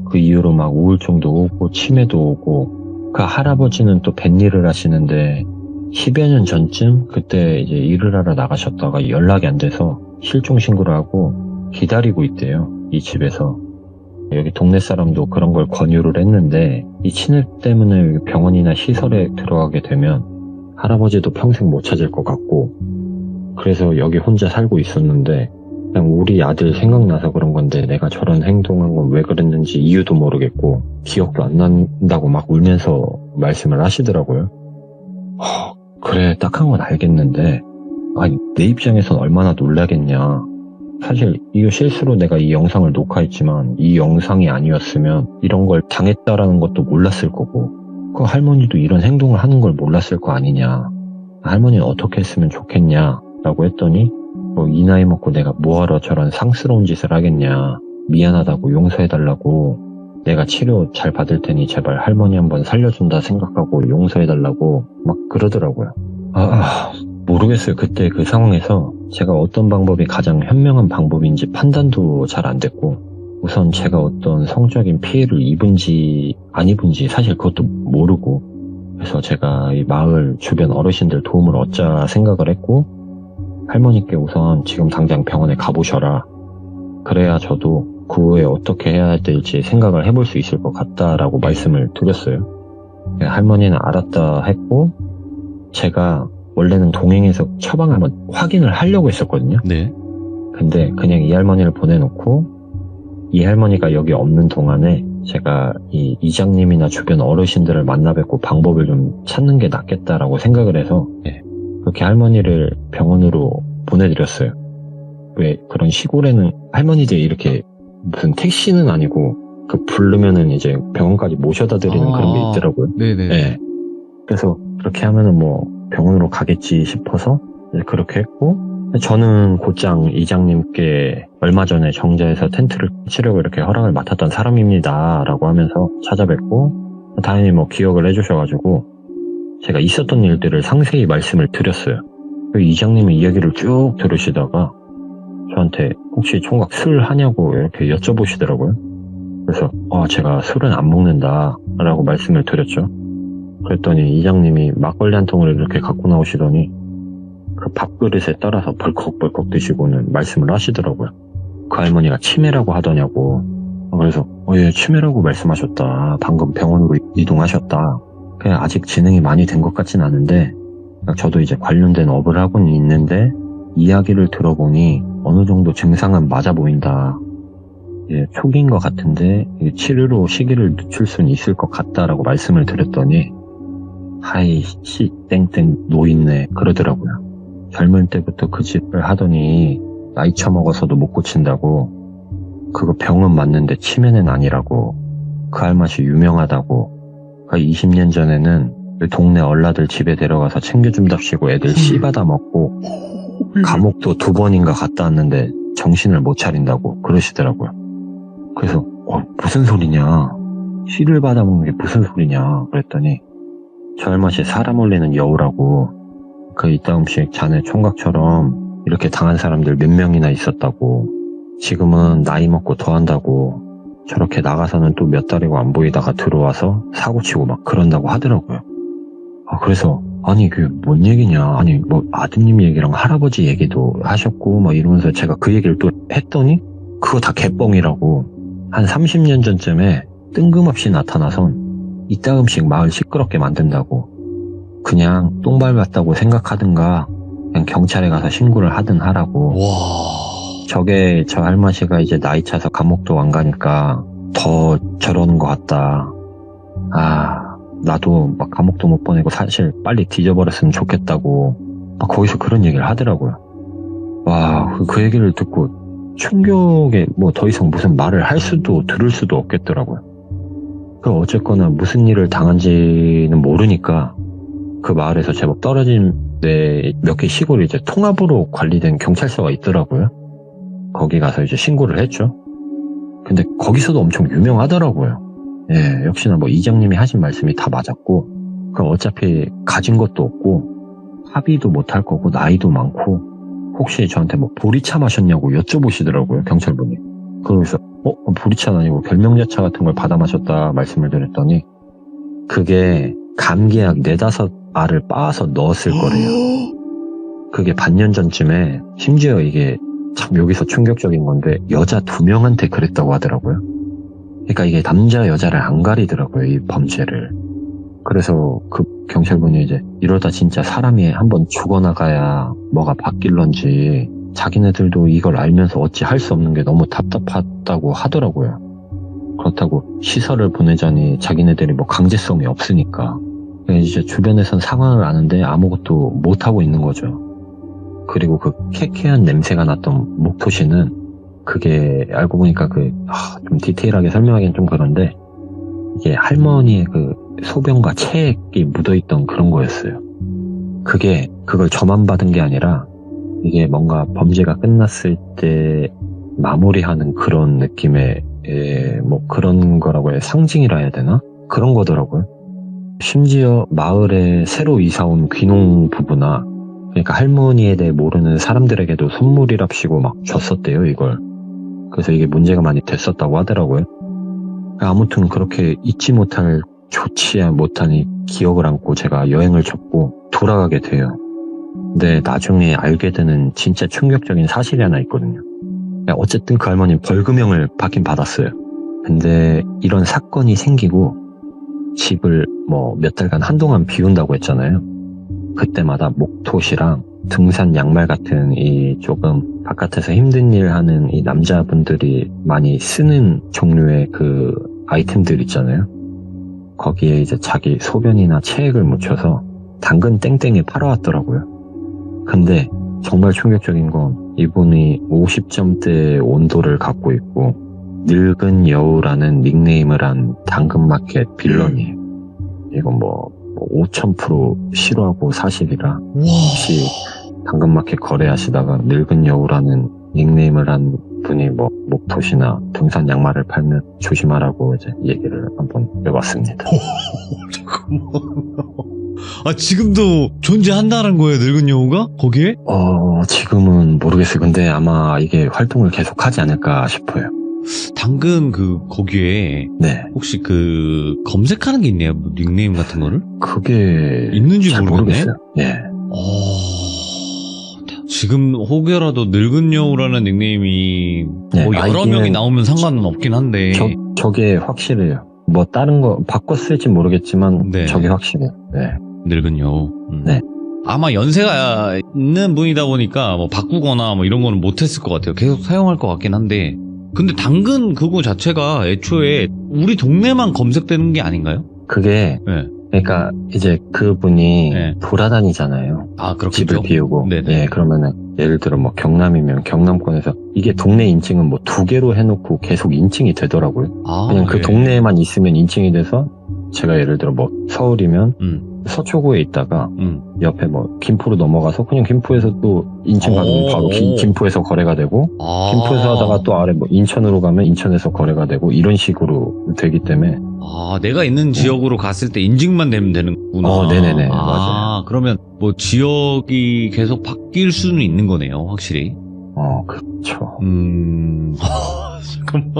그 이후로 우울증도 오고 치매도 오고 그 할아버지는 또 뱃일을 하시는데 10여 년 전쯤 그때 이제 일을 하러 나가셨다가 연락이 안 돼서 실종 신고를 하고 기다리고 있대요. 이 집에서. 여기 동네 사람도 그런 걸 권유를 했는데 이 치매 때문에 병원이나 시설에 들어가게 되면 할아버지도 평생 못 찾을 것 같고 그래서 여기 혼자 살고 있었는데 그냥 우리 아들 생각나서 그런 건데 내가 저런 행동한 건 왜 그랬는지 이유도 모르겠고 기억도 안 난다고 울면서 말씀을 하시더라고요. 그래 딱한 건 알겠는데 내 입장에선 얼마나 놀라겠냐. 사실 이거 실수로 내가 이 영상을 녹화했지만 이 영상이 아니었으면 이런 걸 당했다라는 것도 몰랐을 거고 그 할머니도 이런 행동을 하는 걸 몰랐을 거 아니냐. 할머니는 어떻게 했으면 좋겠냐 라고 했더니 이 나이 먹고 내가 뭐하러 저런 상스러운 짓을 하겠냐. 미안하다고 용서해달라고 내가 치료 잘 받을 테니 제발 할머니 한번 살려준다 생각하고 용서해달라고 그러더라고요. 모르겠어요. 그때 그 상황에서 제가 어떤 방법이 가장 현명한 방법인지 판단도 잘 안 됐고 우선 제가 어떤 성적인 피해를 입은지 안 입은지 사실 그것도 모르고 그래서 제가 이 마을 주변 어르신들 도움을 얻자 생각을 했고 할머니께 우선 지금 당장 병원에 가보셔라. 그래야 저도 그 후에 어떻게 해야 될지 생각을 해볼 수 있을 것 같다라고 말씀을 드렸어요. 할머니는 알았다 했고 제가 원래는 동행해서 처방을 한번 확인을 하려고 했었거든요. 네. 근데 그냥 이 할머니를 보내놓고 이 할머니가 여기 없는 동안에 제가 이 이장님이나 주변 어르신들을 만나 뵙고 방법을 좀 찾는 게 낫겠다라고 생각을 해서 그렇게 할머니를 병원으로 보내드렸어요. 왜 그런 시골에는 할머니들이 이렇게 무슨 택시는 아니고 그 부르면은 이제 병원까지 모셔다 드리는 그런 게 있더라고요. 네네. 네. 그래서 그렇게 하면은 병원으로 가겠지 싶어서 그렇게 했고 저는 곧장 이장님께 얼마 전에 정자에서 텐트를 치려고 이렇게 허락을 맡았던 사람입니다 라고 하면서 찾아뵙고 당연히 기억을 해주셔가지고 제가 있었던 일들을 상세히 말씀을 드렸어요. 이장님의 이야기를 쭉 들으시다가 저한테 혹시 총각 술 하냐고 이렇게 여쭤보시더라고요. 그래서 제가 술은 안 먹는다 라고 말씀을 드렸죠. 그랬더니 이장님이 막걸리 한 통을 이렇게 갖고 나오시더니 그 밥그릇에 따라서 벌컥벌컥 드시고는 말씀을 하시더라고요. 그 할머니가 치매라고 하더냐고. 그래서 예, 치매라고 말씀하셨다. 방금 병원으로 이동하셨다. 그냥 아직 진행이 많이 된 것 같진 않은데 저도 이제 관련된 업을 하고는 있는데 이야기를 들어보니 어느 정도 증상은 맞아 보인다. 초기인 것 같은데 치료로 시기를 늦출 수는 있을 것 같다라고 말씀을 드렸더니 하이 씨 땡땡 노인네 그러더라고요. 젊을 때부터 그 집을 하더니 나이 처먹어서도 못 고친다고. 그거 병은 맞는데 치매는 아니라고. 그 할 맛이 유명하다고. 20년 전에는 동네 얼라들 집에 데려가서 챙겨준답시고 애들 씨 받아 먹고 감옥도 2번인가 갔다 왔는데 정신을 못 차린다고 그러시더라고요. 그래서 무슨 소리냐, 씨를 받아먹는 게 무슨 소리냐 그랬더니 저 할머니 사람 올리는 여우라고 그 이따금씩 자네 총각처럼 이렇게 당한 사람들 몇 명이나 있었다고 지금은 나이 먹고 더한다고 저렇게 나가서는 또 몇 달이고 안 보이다가 들어와서 사고치고 막 그런다고 하더라고요. 그래서 아니 그게 뭔 얘기냐, 아니 뭐 아드님 얘기랑 할아버지 얘기도 하셨고 막 이러면서 제가 그 얘기를 또 했더니 그거 다 개뻥이라고 한 30년 전쯤에 뜬금없이 나타나선 이따금씩 마을 시끄럽게 만든다고 그냥 똥 밟았다고 생각하든가 그냥 경찰에 가서 신고를 하든 하라고. 와. 저게 저 할머니가 이제 나이 차서 감옥도 안 가니까 더 저러는 것 같다. 나도 막 감옥도 못 보내고 사실 빨리 뒤져버렸으면 좋겠다고 막 거기서 그런 얘기를 하더라고요. 와, 그 얘기를 듣고 충격에 뭐 더 이상 무슨 말을 할 수도 들을 수도 없겠더라고요. 어쨌거나 무슨 일을 당한지는 모르니까 그 마을에서 제법 떨어진 데 몇 개 시골이 이제 통합으로 관리된 경찰서가 있더라고요. 거기 가서 이제 신고를 했죠. 근데 거기서도 엄청 유명하더라고요. 예, 역시나 뭐 이장님이 하신 말씀이 다 맞았고, 그럼 어차피 가진 것도 없고 합의도 못할 거고 나이도 많고 혹시 저한테 뭐 보리차 마셨냐고 여쭤보시더라고요, 경찰분이. 그러면서 보리차는 아니고 결명자차 같은 걸 받아 마셨다 말씀을 드렸더니 그게 감기약 4-5알을 빻아서 넣었을 거래요. 그게 반년 전쯤에 심지어 이게 참 여기서 충격적인 건데 여자 2명한테 그랬다고 하더라고요. 그러니까 이게 남자 여자를 안 가리더라고요, 이 범죄를. 그래서 그 경찰분이 이제 이러다 진짜 사람이 한번 죽어나가야 뭐가 바뀔런지 자기네들도 이걸 알면서 어찌 할 수 없는 게 너무 답답하다고 하더라고요. 그렇다고 시설을 보내자니 자기네들이 뭐 강제성이 없으니까 이제 주변에선 상황을 아는데 아무것도 못하고 있는 거죠. 그리고 그 쾌쾌한 냄새가 났던 목토시는 그게 알고 보니까 좀 디테일하게 설명하기는 좀 그런데 이게 할머니의 그 소변과 체액이 묻어있던 그런 거였어요. 그걸 저만 받은 게 아니라 이게 뭔가 범죄가 끝났을 때 마무리하는 그런 느낌의 뭐 그런 거라고 해야 상징이라 해야 되나? 그런 거더라고요. 심지어 마을에 새로 이사온 귀농 부부나 그러니까 할머니에 대해 모르는 사람들에게도 선물이랍시고 막 줬었대요, 이걸. 그래서 이게 문제가 많이 됐었다고 하더라고요. 아무튼 그렇게 잊지 못할 좋지 못한 이 기억을 안고 제가 여행을 접고 돌아가게 돼요. 근데 나중에 알게 되는 진짜 충격적인 사실이 하나 있거든요. 어쨌든 그 할머니는 벌금형을 받긴 받았어요. 근데 이런 사건이 생기고 집을 뭐 몇 달간 한동안 비운다고 했잖아요. 그때마다 목토시랑 등산 양말 같은 이 조금 바깥에서 힘든 일 하는 이 남자분들이 많이 쓰는 종류의 그 아이템들 있잖아요. 거기에 이제 자기 소변이나 체액을 묻혀서 당근 땡땡에 팔아왔더라고요. 근데 정말 충격적인 건 이분이 50점대 온도를 갖고 있고 늙은 여우라는 닉네임을 한 당근마켓 빌런이에요. 이건 뭐 5000% 싫어하고 사실이라 혹시 당근마켓 거래하시다가 늙은 여우라는 닉네임을 한 분이 뭐 목토시나 등산 양말을 팔면 조심하라고 이제 얘기를 한번 해봤습니다. 지금도 존재한다는 거예요, 늙은 여우가? 거기에? 지금은 모르겠어요. 근데 아마 이게 활동을 계속하지 않을까 싶어요. 당근 거기에 네. 혹시 검색하는 게 있네요, 뭐 닉네임 같은 거를? 그게 있는지 잘 모르겠네. 모르겠어요. 예. 지금 혹여라도 늙은 여우라는 닉네임이 네, 뭐 여러 명이 나오면 상관은 없긴 한데 저게 확실해요. 뭐 다른 거 바꿔 쓸지 모르겠지만 네. 저게 확실해요. 네. 늙은 여우. 네. 아마 연세가 있는 분이다 보니까 뭐 바꾸거나 뭐 이런 거는 못했을 것 같아요. 계속 사용할 것 같긴 한데 근데 당근 그거 자체가 애초에 우리 동네만 검색되는 게 아닌가요? 그게 네. 그러니까 이제 그분이 네. 돌아다니잖아요. 그렇겠죠. 집을 비우고. 네네. 예, 그러면은 예를 들어 뭐 경남이면 경남권에서 이게 동네 인증은 뭐 2개로 해놓고 계속 인증이 되더라고요. 그냥 그 예. 동네에만 있으면 인증이 돼서 제가 예를 들어 뭐 서울이면 서초구에 있다가 음. 옆에 뭐 김포로 넘어가서 그냥 김포에서 또 인천 가면 바로 김포에서 거래가 되고 김포에서 하다가 또 아래 뭐 인천으로 가면 인천에서 거래가 되고 이런 식으로 되기 때문에 내가 있는 지역으로 갔을 때 인증만 되면 되는구나. 네네네. 맞아요. 그러면 뭐 지역이 계속 바뀔 수는 있는 거네요, 확실히. 그렇죠. 잠깐만.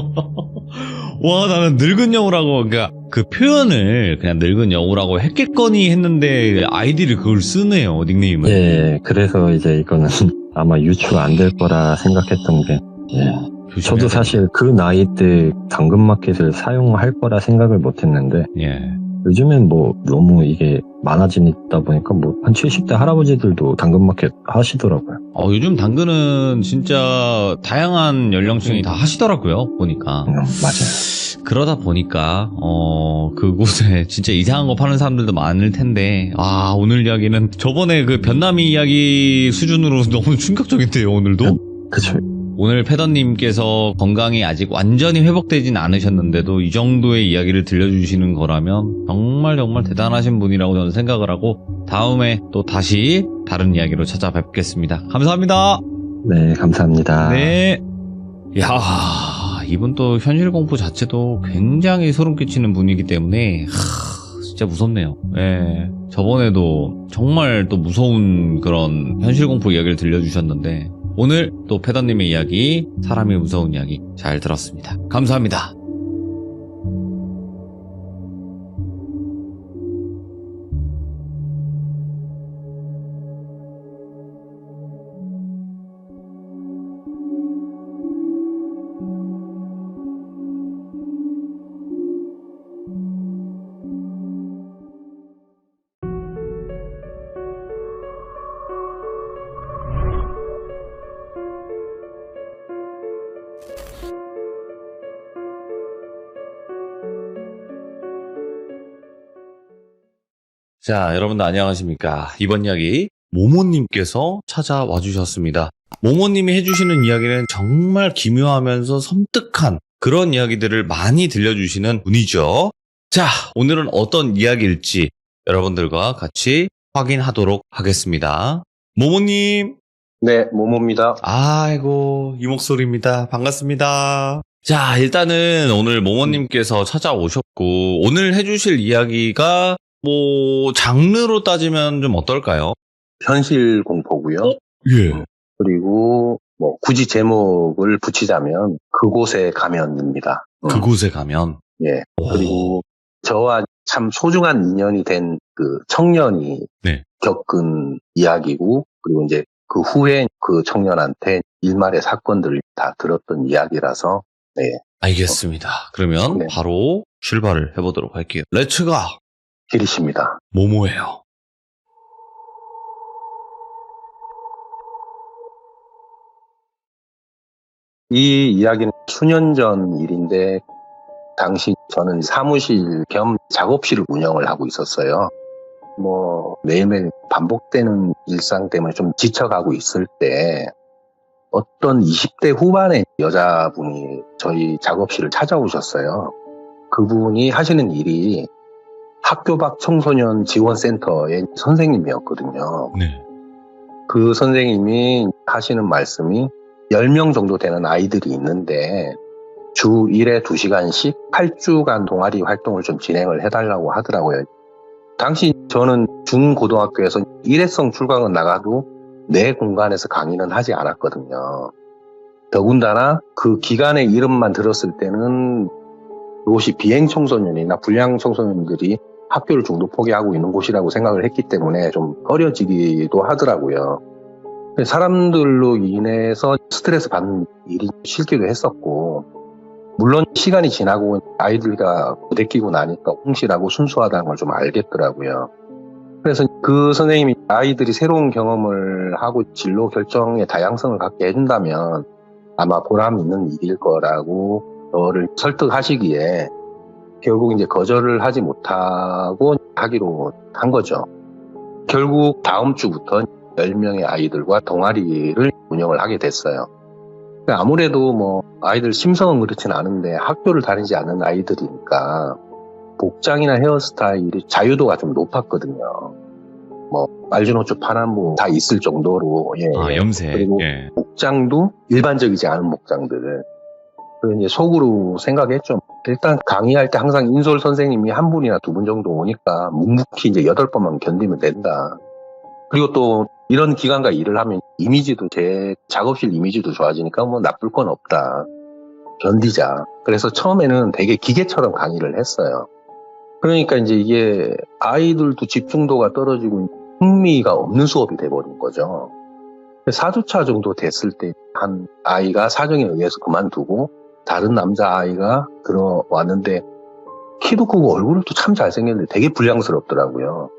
와, 나는 늙은 여우라고, 그러니까 그 표현을 그냥 늙은 여우라고 했겠거니 했는데 아이디를 그걸 쓰네요, 닉네임을. 예, 그래서 이제 이거는 아마 유추가 안 될 거라 생각했던 게, 예. 저도 사실 그 나이 때 당근마켓을 사용할 거라 생각을 못 했는데, 예. 요즘엔 뭐 너무 이게 많아지다 보니까 뭐 한 70대 할아버지들도 당근마켓 하시더라고요. 요즘 당근은 진짜 다양한 연령층이 다 하시더라고요, 보니까. 맞아요. 그러다 보니까, 그곳에 진짜 이상한 거 파는 사람들도 많을 텐데, 오늘 이야기는 저번에 그 변남이 이야기 수준으로 너무 충격적인데요, 오늘도? 그쵸. 오늘 패더님께서 건강이 아직 완전히 회복되진 않으셨는데도 이 정도의 이야기를 들려주시는 거라면 정말 정말 대단하신 분이라고 저는 생각을 하고 다음에 또 다시 다른 이야기로 찾아뵙겠습니다. 감사합니다. 네, 감사합니다. 네. 야, 이분 또 현실 공포 자체도 굉장히 소름 끼치는 분이기 때문에 진짜 무섭네요. 예. 저번에도 정말 또 무서운 그런 현실 공포 이야기를 들려주셨는데 오늘 또 패더님의 이야기, 사람이 무서운 이야기 잘 들었습니다. 감사합니다. 자, 여러분들 안녕하십니까. 이번 이야기 모모님께서 찾아와 주셨습니다. 모모님이 해주시는 이야기는 정말 기묘하면서 섬뜩한 그런 이야기들을 많이 들려주시는 분이죠. 자, 오늘은 어떤 이야기일지 여러분들과 같이 확인하도록 하겠습니다. 모모님. 네, 모모입니다. 아이고, 이 목소리입니다. 반갑습니다. 자, 일단은 오늘 모모님께서 찾아오셨고 오늘 해주실 이야기가 뭐 장르로 따지면 좀 어떨까요? 현실 공포고요. 예. 그리고 뭐 굳이 제목을 붙이자면 그곳에 가면입니다. 그곳에 가면. 예. 그리고 저와 참 소중한 인연이 된 그 청년이 네. 겪은 이야기고 그리고 이제 그 후에 그 청년한테 일말의 사건들을 다 들었던 이야기라서 네. 알겠습니다. 그러면 네. 바로 출발을 해보도록 할게요. 렛츠가 기리십니다. 모모예요. 이 이야기는 수년 전 일인데 당시 저는 사무실 겸 작업실을 운영을 하고 있었어요. 뭐 매일매일 반복되는 일상 때문에 좀 지쳐가고 있을 때 어떤 20대 후반의 여자분이 저희 작업실을 찾아오셨어요. 그분이 하시는 일이 학교 밖 청소년 지원센터의 선생님이었거든요. 네. 그 선생님이 하시는 말씀이 10명 정도 되는 아이들이 있는데 주 1회 2시간씩 8주간 동아리 활동을 좀 진행을 해달라고 하더라고요. 당시 저는 중고등학교에서 일회성 출강은 나가도 내 공간에서 강의는 하지 않았거든요. 더군다나 그 기간의 이름만 들었을 때는 그곳이 비행 청소년이나 불량 청소년들이 학교를 중도 포기하고 있는 곳이라고 생각을 했기 때문에 좀 꺼려지기도 하더라고요. 사람들로 인해서 스트레스 받는 일이 싫기도 했었고 물론 시간이 지나고 아이들과 부대끼고 나니까 홍실하고 순수하다는 걸 좀 알겠더라고요. 그래서 그 선생님이 아이들이 새로운 경험을 하고 진로 결정의 다양성을 갖게 해준다면 아마 보람 있는 일일 거라고 저를 설득하시기에 결국 이제 거절을 하지 못하고 하기로 한 거죠. 결국 다음 주부터 10명의 아이들과 동아리를 운영을 하게 됐어요. 아무래도 뭐 아이들 심성은 그렇진 않은데 학교를 다니지 않는 아이들이니까 복장이나 헤어스타일이 자유도가 좀 높았거든요. 뭐 말주노초 파남보 다 있을 정도로. 예. 염색. 그리고 예. 복장도 일반적이지 않은 복장들을. 그래서 이제 속으로 생각했죠. 일단 강의할 때 항상 인솔 선생님이 한 분이나 두 분 정도 오니까 묵묵히 이제 8번만 견디면 된다. 그리고 또 이런 기관과 일을 하면 이미지도 제 작업실 이미지도 좋아지니까 뭐 나쁠 건 없다. 견디자. 그래서 처음에는 되게 기계처럼 강의를 했어요. 그러니까 이제 이게 아이들도 집중도가 떨어지고 흥미가 없는 수업이 돼버린 거죠. 4주차 정도 됐을 때 한 아이가 사정에 의해서 그만두고 다른 남자아이가 들어왔는데 키도 크고 얼굴도 참 잘생겼는데 되게 불량스럽더라고요.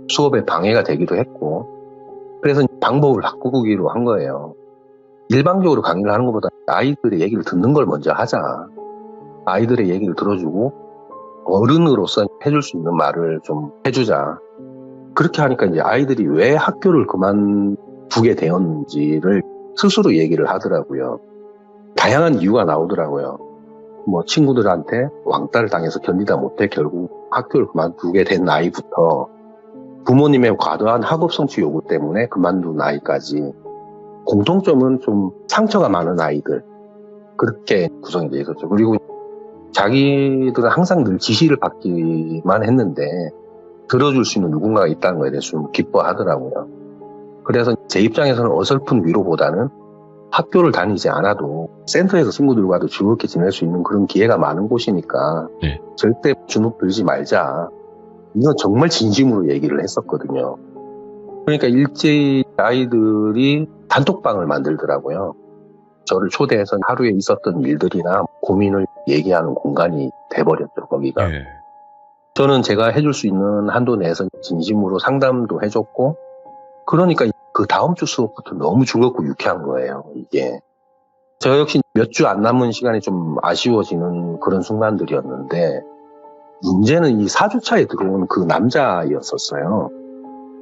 수업에 방해가 되기도 했고. 그래서 방법을 바꾸기로 한 거예요. 일방적으로 강의를 하는 것보다 아이들의 얘기를 듣는 걸 먼저 하자. 아이들의 얘기를 들어주고 어른으로서 해줄 수 있는 말을 좀 해주자. 그렇게 하니까 이제 아이들이 왜 학교를 그만두게 되었는지를 스스로 얘기를 하더라고요. 다양한 이유가 나오더라고요. 뭐 친구들한테 왕따를 당해서 견디다 못해 결국 학교를 그만두게 된 아이부터 부모님의 과도한 학업 성취 요구 때문에 그만둔 아이까지 공통점은 좀 상처가 많은 아이들. 그렇게 구성이 되어 있었죠. 그리고 자기들은 항상 늘 지시를 받기만 했는데 들어줄 수 있는 누군가가 있다는 거에 대해서 좀 기뻐하더라고요. 그래서 제 입장에서는 어설픈 위로보다는 학교를 다니지 않아도 센터에서 친구들과도 즐겁게 지낼 수 있는 그런 기회가 많은 곳이니까 네. 절대 주눅 들지 말자. 이건 정말 진심으로 얘기를 했었거든요. 그러니까 일제히 아이들이 단톡방을 만들더라고요. 저를 초대해서 하루에 있었던 일들이나 고민을 얘기하는 공간이 돼버렸죠, 거기가. 예. 저는 제가 해줄 수 있는 한도 내에서 진심으로 상담도 해줬고, 그러니까 그 다음 주 수업부터 너무 즐겁고 유쾌한 거예요, 이게. 저 역시 몇 주 안 남은 시간이 좀 아쉬워지는 그런 순간들이었는데, 문제는 이 4주차에 들어온 그 남자아이였었어요.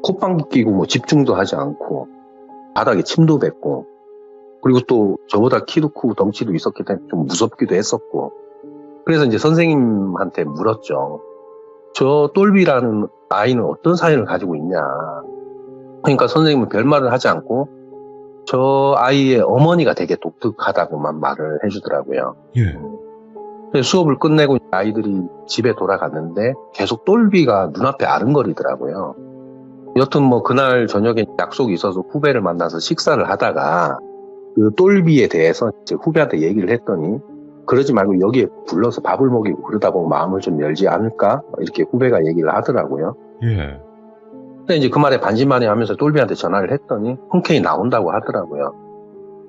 콧방귀 끼고 뭐 집중도 하지 않고, 바닥에 침도 뱉고, 그리고 또 저보다 키도 크고 덩치도 있었기 때문에 좀 무섭기도 했었고, 그래서 이제 선생님한테 물었죠. 저 똘비라는 아이는 어떤 사연을 가지고 있냐. 그러니까 선생님은 별말을 하지 않고 저 아이의 어머니가 되게 독특하다고만 말을 해주더라고요. 예. 그래서 수업을 끝내고 아이들이 집에 돌아갔는데 계속 똘비가 눈앞에 아른거리더라고요. 여튼 뭐 그날 저녁에 약속이 있어서 후배를 만나서 식사를 하다가 그 똘비에 대해서 이제 후배한테 얘기를 했더니 그러지 말고 여기에 불러서 밥을 먹이고 그러다 보면 마음을 좀 열지 않을까? 이렇게 후배가 얘기를 하더라고요. 예. 근데 이제 그 말에 반신반의하면서 똘비한테 전화를 했더니 흔쾌히 나온다고 하더라고요.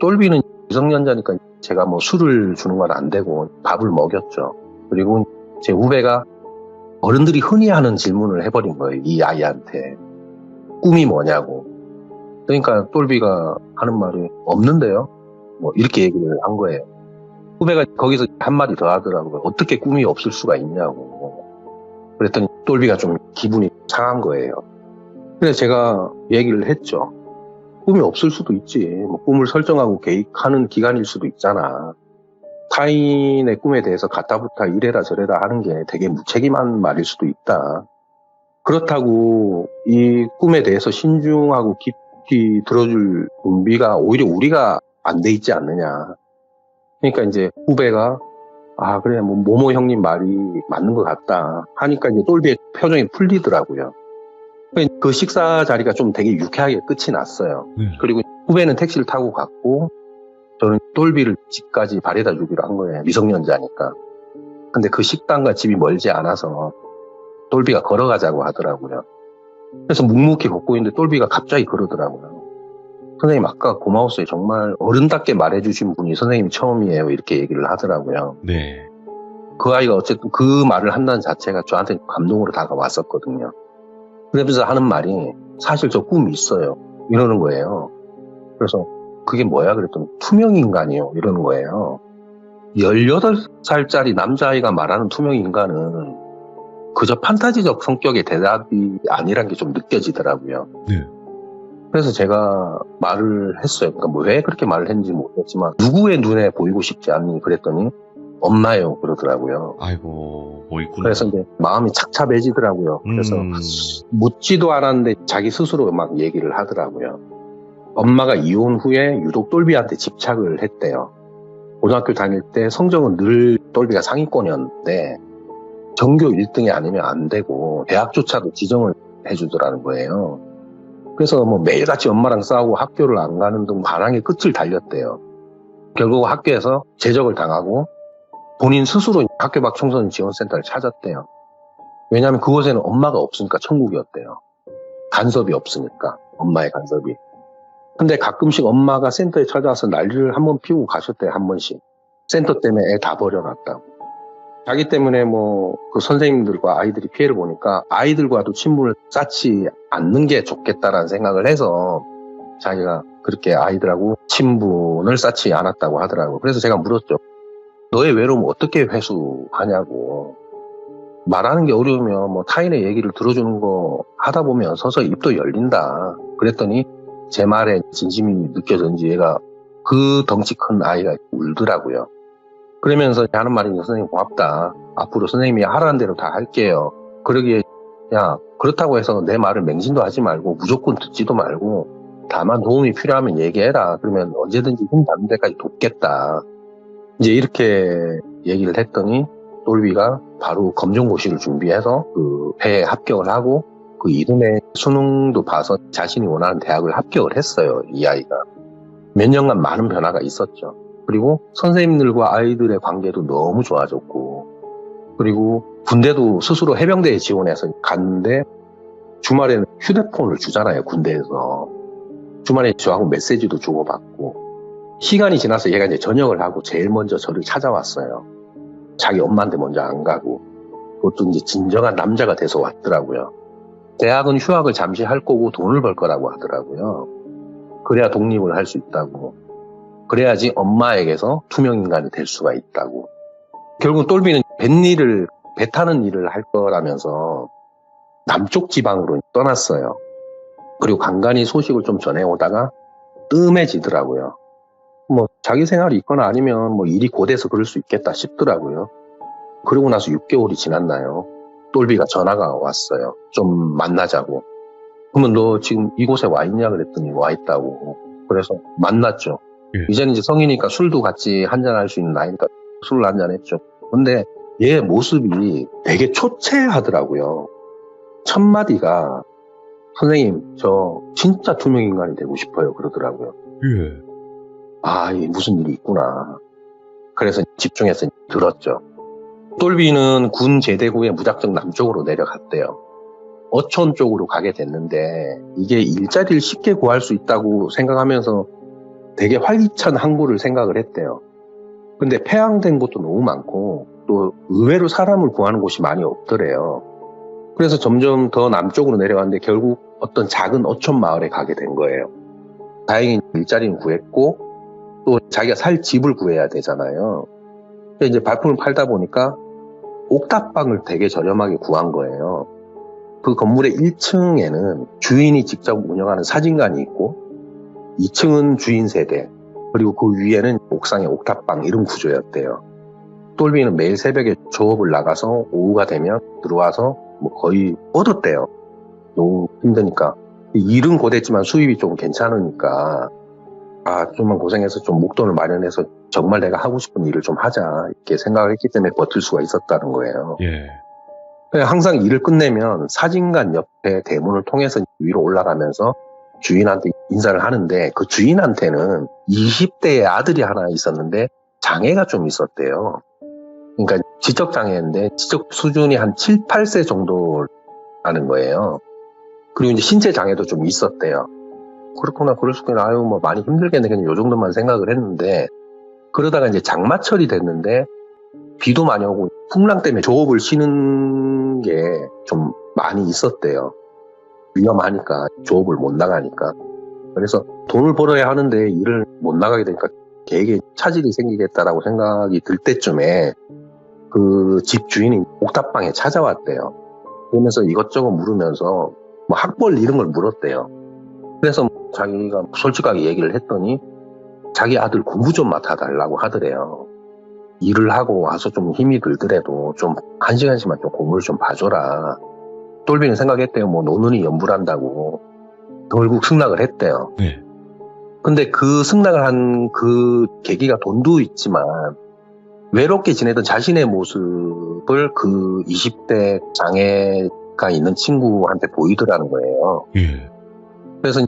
똘비는 미성년자니까 제가 뭐 술을 주는 건 안 되고 밥을 먹였죠. 그리고 제 후배가 어른들이 흔히 하는 질문을 해버린 거예요. 이 아이한테. 꿈이 뭐냐고. 그러니까 똘비가 하는 말이 없는데요. 뭐 이렇게 얘기를 한 거예요. 후배가 거기서 한마디 더 하더라고요. 어떻게 꿈이 없을 수가 있냐고. 그랬더니 똘비가 좀 기분이 상한 거예요. 그래서 제가 얘기를 했죠. 꿈이 없을 수도 있지. 뭐 꿈을 설정하고 계획하는 기간일 수도 있잖아. 타인의 꿈에 대해서 가타부타 이래라 저래라 하는 게 되게 무책임한 말일 수도 있다. 그렇다고 이 꿈에 대해서 신중하고 깊이 들어줄 준비가 오히려 우리가 안 돼 있지 않느냐. 그러니까 이제 후배가 아 그래 뭐 모모 형님 말이 맞는 것 같다 하니까 이제 똘비의 표정이 풀리더라고요. 그 식사 자리가 좀 되게 유쾌하게 끝이 났어요. 그리고 후배는 택시를 타고 갔고 저는 똘비를 집까지 바래다 주기로 한 거예요. 미성년자니까. 근데 그 식당과 집이 멀지 않아서 똘비가 걸어가자고 하더라고요. 그래서 묵묵히 걷고 있는데 똘비가 갑자기 그러더라고요. 선생님 아까 고마웠어요. 정말 어른답게 말해주신 분이 선생님이 처음이에요. 이렇게 얘기를 하더라고요. 네. 그 아이가 어쨌든 그 말을 한다는 자체가 저한테 감동으로 다가왔었거든요. 그러면서 하는 말이 사실 저 꿈이 있어요. 이러는 거예요. 그래서 그게 뭐야? 그랬더니 투명인간이요. 이러는 거예요. 18살짜리 남자아이가 말하는 투명인간은 그저 판타지적 성격의 대답이 아니란 게 좀 느껴지더라고요. 네. 그래서 제가 말을 했어요. 그러니까 뭐 왜 그렇게 말을 했는지 모르겠지만 누구의 눈에 보이고 싶지 않니? 그랬더니 엄마예요 그러더라고요. 아이고, 뭐 있구나. 그래서 이제 마음이 착잡해지더라고요. 그래서 묻지도 않았는데 자기 스스로 막 얘기를 하더라고요. 엄마가 이혼 후에 유독 똘비한테 집착을 했대요. 고등학교 다닐 때 성적은 늘 똘비가 상위권이었는데 전교 1등이 아니면 안 되고 대학조차도 지정을 해주더라는 거예요. 그래서 뭐 매일같이 엄마랑 싸우고 학교를 안 가는 등 반항의 끝을 달렸대요. 결국 학교에서 제적을 당하고 본인 스스로 학교 밖 청소년 지원센터를 찾았대요. 왜냐하면 그곳에는 엄마가 없으니까 천국이었대요. 간섭이 없으니까, 엄마의 간섭이. 근데 가끔씩 엄마가 센터에 찾아와서 난리를 한번 피우고 가셨대요, 한 번씩. 센터 때문에 애 다 버려놨다고. 자기 때문에 뭐 그 선생님들과 아이들이 피해를 보니까 아이들과도 친분을 쌓지 않는 게 좋겠다라는 생각을 해서 자기가 그렇게 아이들하고 친분을 쌓지 않았다고 하더라고요. 그래서 제가 물었죠. 너의 외로움을 어떻게 회수하냐고. 말하는 게 어려우면 뭐 타인의 얘기를 들어주는 거 하다 보면 서서히 입도 열린다. 그랬더니 제 말에 진심이 느껴졌는지 얘가 그 덩치 큰 아이가 울더라고요. 그러면서 하는 말이 선생님 고맙다. 앞으로 선생님이 하라는 대로 다 할게요. 그러기에 야 그렇다고 해서 내 말을 맹신도 하지 말고 무조건 듣지도 말고 다만 도움이 필요하면 얘기해라. 그러면 언제든지 힘 닿는 데까지 돕겠다. 이제 이렇게 얘기를 했더니 똘비가 바로 검정고시를 준비해서 그 회에 합격을 하고 그 이듬해 수능도 봐서 자신이 원하는 대학을 합격을 했어요. 이 아이가. 몇 년간 많은 변화가 있었죠. 그리고 선생님들과 아이들의 관계도 너무 좋아졌고 그리고 군대도 스스로 해병대에 지원해서 갔는데 주말에는 휴대폰을 주잖아요. 군대에서. 주말에 저하고 메시지도 주고받고 시간이 지나서 얘가 이제 전역을 하고 제일 먼저 저를 찾아왔어요. 자기 엄마한테 먼저 안 가고 그것도 이제 진정한 남자가 돼서 왔더라고요. 대학은 휴학을 잠시 할 거고 돈을 벌 거라고 하더라고요. 그래야 독립을 할 수 있다고. 그래야지 엄마에게서 투명인간이 될 수가 있다고. 결국 똘비는 배 타는 일을 할 거라면서 남쪽 지방으로 떠났어요. 그리고 간간히 소식을 좀 전해오다가 뜸해지더라고요. 뭐 자기 생활이 있거나 아니면 뭐 일이 고돼서 그럴 수 있겠다 싶더라고요. 그러고 나서 6개월이 지났나요? 똘비가 전화가 왔어요. 좀 만나자고. 그러면 너 지금 이곳에 와 있냐 그랬더니 와 있다고. 그래서 만났죠. 이제는 이제 성이니까 술도 같이 한잔할 수 있는 나이니까 술을 한잔했죠. 근데 얘 모습이 되게 초췌하더라고요. 첫 마디가 선생님 저 진짜 투명인간이 되고 싶어요 그러더라고요. 예. 아, 이게 무슨 일이 있구나. 그래서 집중해서 들었죠. 똘비는 군 제대 후에 무작정 남쪽으로 내려갔대요. 어촌 쪽으로 가게 됐는데 이게 일자리를 쉽게 구할 수 있다고 생각하면서 되게 활기찬 항구를 생각을 했대요. 근데 폐항된 곳도 너무 많고 또 의외로 사람을 구하는 곳이 많이 없더래요. 그래서 점점 더 남쪽으로 내려갔는데 결국 어떤 작은 어촌 마을에 가게 된 거예요. 다행히 일자리는 구했고 또 자기가 살 집을 구해야 되잖아요. 근데 이제 발품을 팔다 보니까 옥탑방을 되게 저렴하게 구한 거예요. 그 건물의 1층에는 주인이 직접 운영하는 사진관이 있고 2층은 주인 세대 그리고 그 위에는 옥상의 옥탑방 이런 구조였대요. 똘비는 매일 새벽에 조업을 나가서 오후가 되면 들어와서 뭐 거의 얻었대요. 너무 힘드니까. 일은 고됐지만 수입이 좀 괜찮으니까 좀만 고생해서 좀 목돈을 마련해서 정말 내가 하고 싶은 일을 좀 하자 이렇게 생각을 했기 때문에 버틸 수가 있었다는 거예요. 예. 항상 일을 끝내면 사진관 옆에 대문을 통해서 위로 올라가면서 주인한테 인사를 하는데 그 주인한테는 20대의 아들이 하나 있었는데 장애가 좀 있었대요. 그러니까 지적장애인데 지적 수준이 한 7, 8세 정도라는 거예요. 그리고 이제 신체 장애도 좀 있었대요. 그렇구나, 그럴 수 있구나. 뭐 많이 힘들겠네. 그냥 요 정도만 생각을 했는데 그러다가 이제 장마철이 됐는데 비도 많이 오고 풍랑 때문에 조업을 쉬는 게 좀 많이 있었대요. 위험하니까 조업을 못 나가니까. 그래서 돈을 벌어야 하는데 일을 못 나가게 되니까 되게 차질이 생기겠다라고 생각이 들 때쯤에 그 집 주인이 옥탑방에 찾아왔대요. 그러면서 이것저것 물으면서 뭐 학벌 이런 걸 물었대요. 그래서 자기가 솔직하게 얘기를 했더니 자기 아들 공부 좀 맡아달라고 하더래요. 일을 하고 와서 좀 힘이 들더라도 좀 한 시간씩만 좀 공부를 좀 봐줘라. 똘비는 생각했대요. 뭐 노는이 연불한다고. 결국 승낙을 했대요. 네. 근데 그 승낙을 한 그 계기가 돈도 있지만 외롭게 지내던 자신의 모습을 그 20대 장애가 있는 친구한테 보이더라는 거예요. 예. 그래서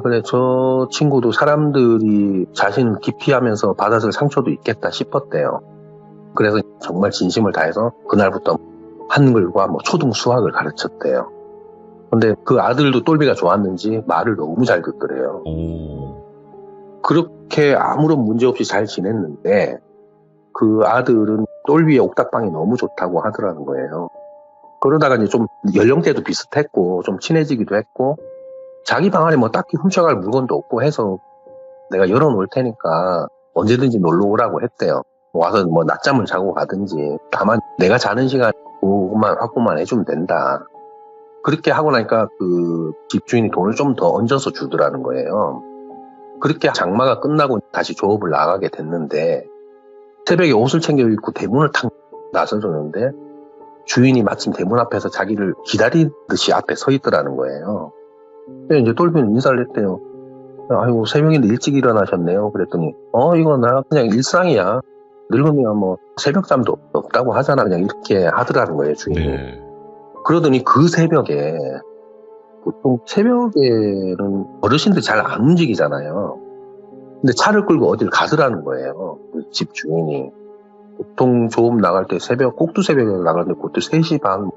그래 저 친구도 사람들이 자신을 기피하면서 받았을 상처도 있겠다 싶었대요. 그래서 정말 진심을 다해서 그날부터 한글과 뭐 초등 수학을 가르쳤대요. 근데 그 아들도 똘비가 좋았는지 말을 너무 잘 듣더래요. 오. 그렇게 아무런 문제 없이 잘 지냈는데 그 아들은 똘비의 옥탑방이 너무 좋다고 하더라는 거예요. 그러다가 이제 좀 연령대도 비슷했고 좀 친해지기도 했고 자기 방 안에 뭐 딱히 훔쳐갈 물건도 없고 해서 내가 열어놓을 테니까 언제든지 놀러 오라고 했대요. 와서 뭐 낮잠을 자고 가든지 다만 내가 자는 시간 그것만 확보만 해주면 된다. 그렇게 하고 나니까 그 집주인이 돈을 좀 더 얹어서 주더라는 거예요. 그렇게 장마가 끝나고 다시 조업을 나가게 됐는데 새벽에 옷을 챙겨 입고 대문을 탁 나서려는데 주인이 마침 대문 앞에서 자기를 기다리듯이 앞에 서 있더라는 거예요. 그래서 이제 똘비는 인사를 했대요. 아이고 새벽인데 일찍 일어나셨네요. 그랬더니 이거 나 그냥 일상이야. 늙으면 뭐 새벽잠도 없다고 하잖아. 그냥 이렇게 하더라는 거예요 주인이. 네. 그러더니 그 새벽에 보통 새벽에는 어르신들 잘 안 움직이잖아요. 근데 차를 끌고 어딜 가더라는 거예요. 그 집 주인이. 보통 조업 나갈 때 꼭두 새벽에 나가는데 그때 3시 반,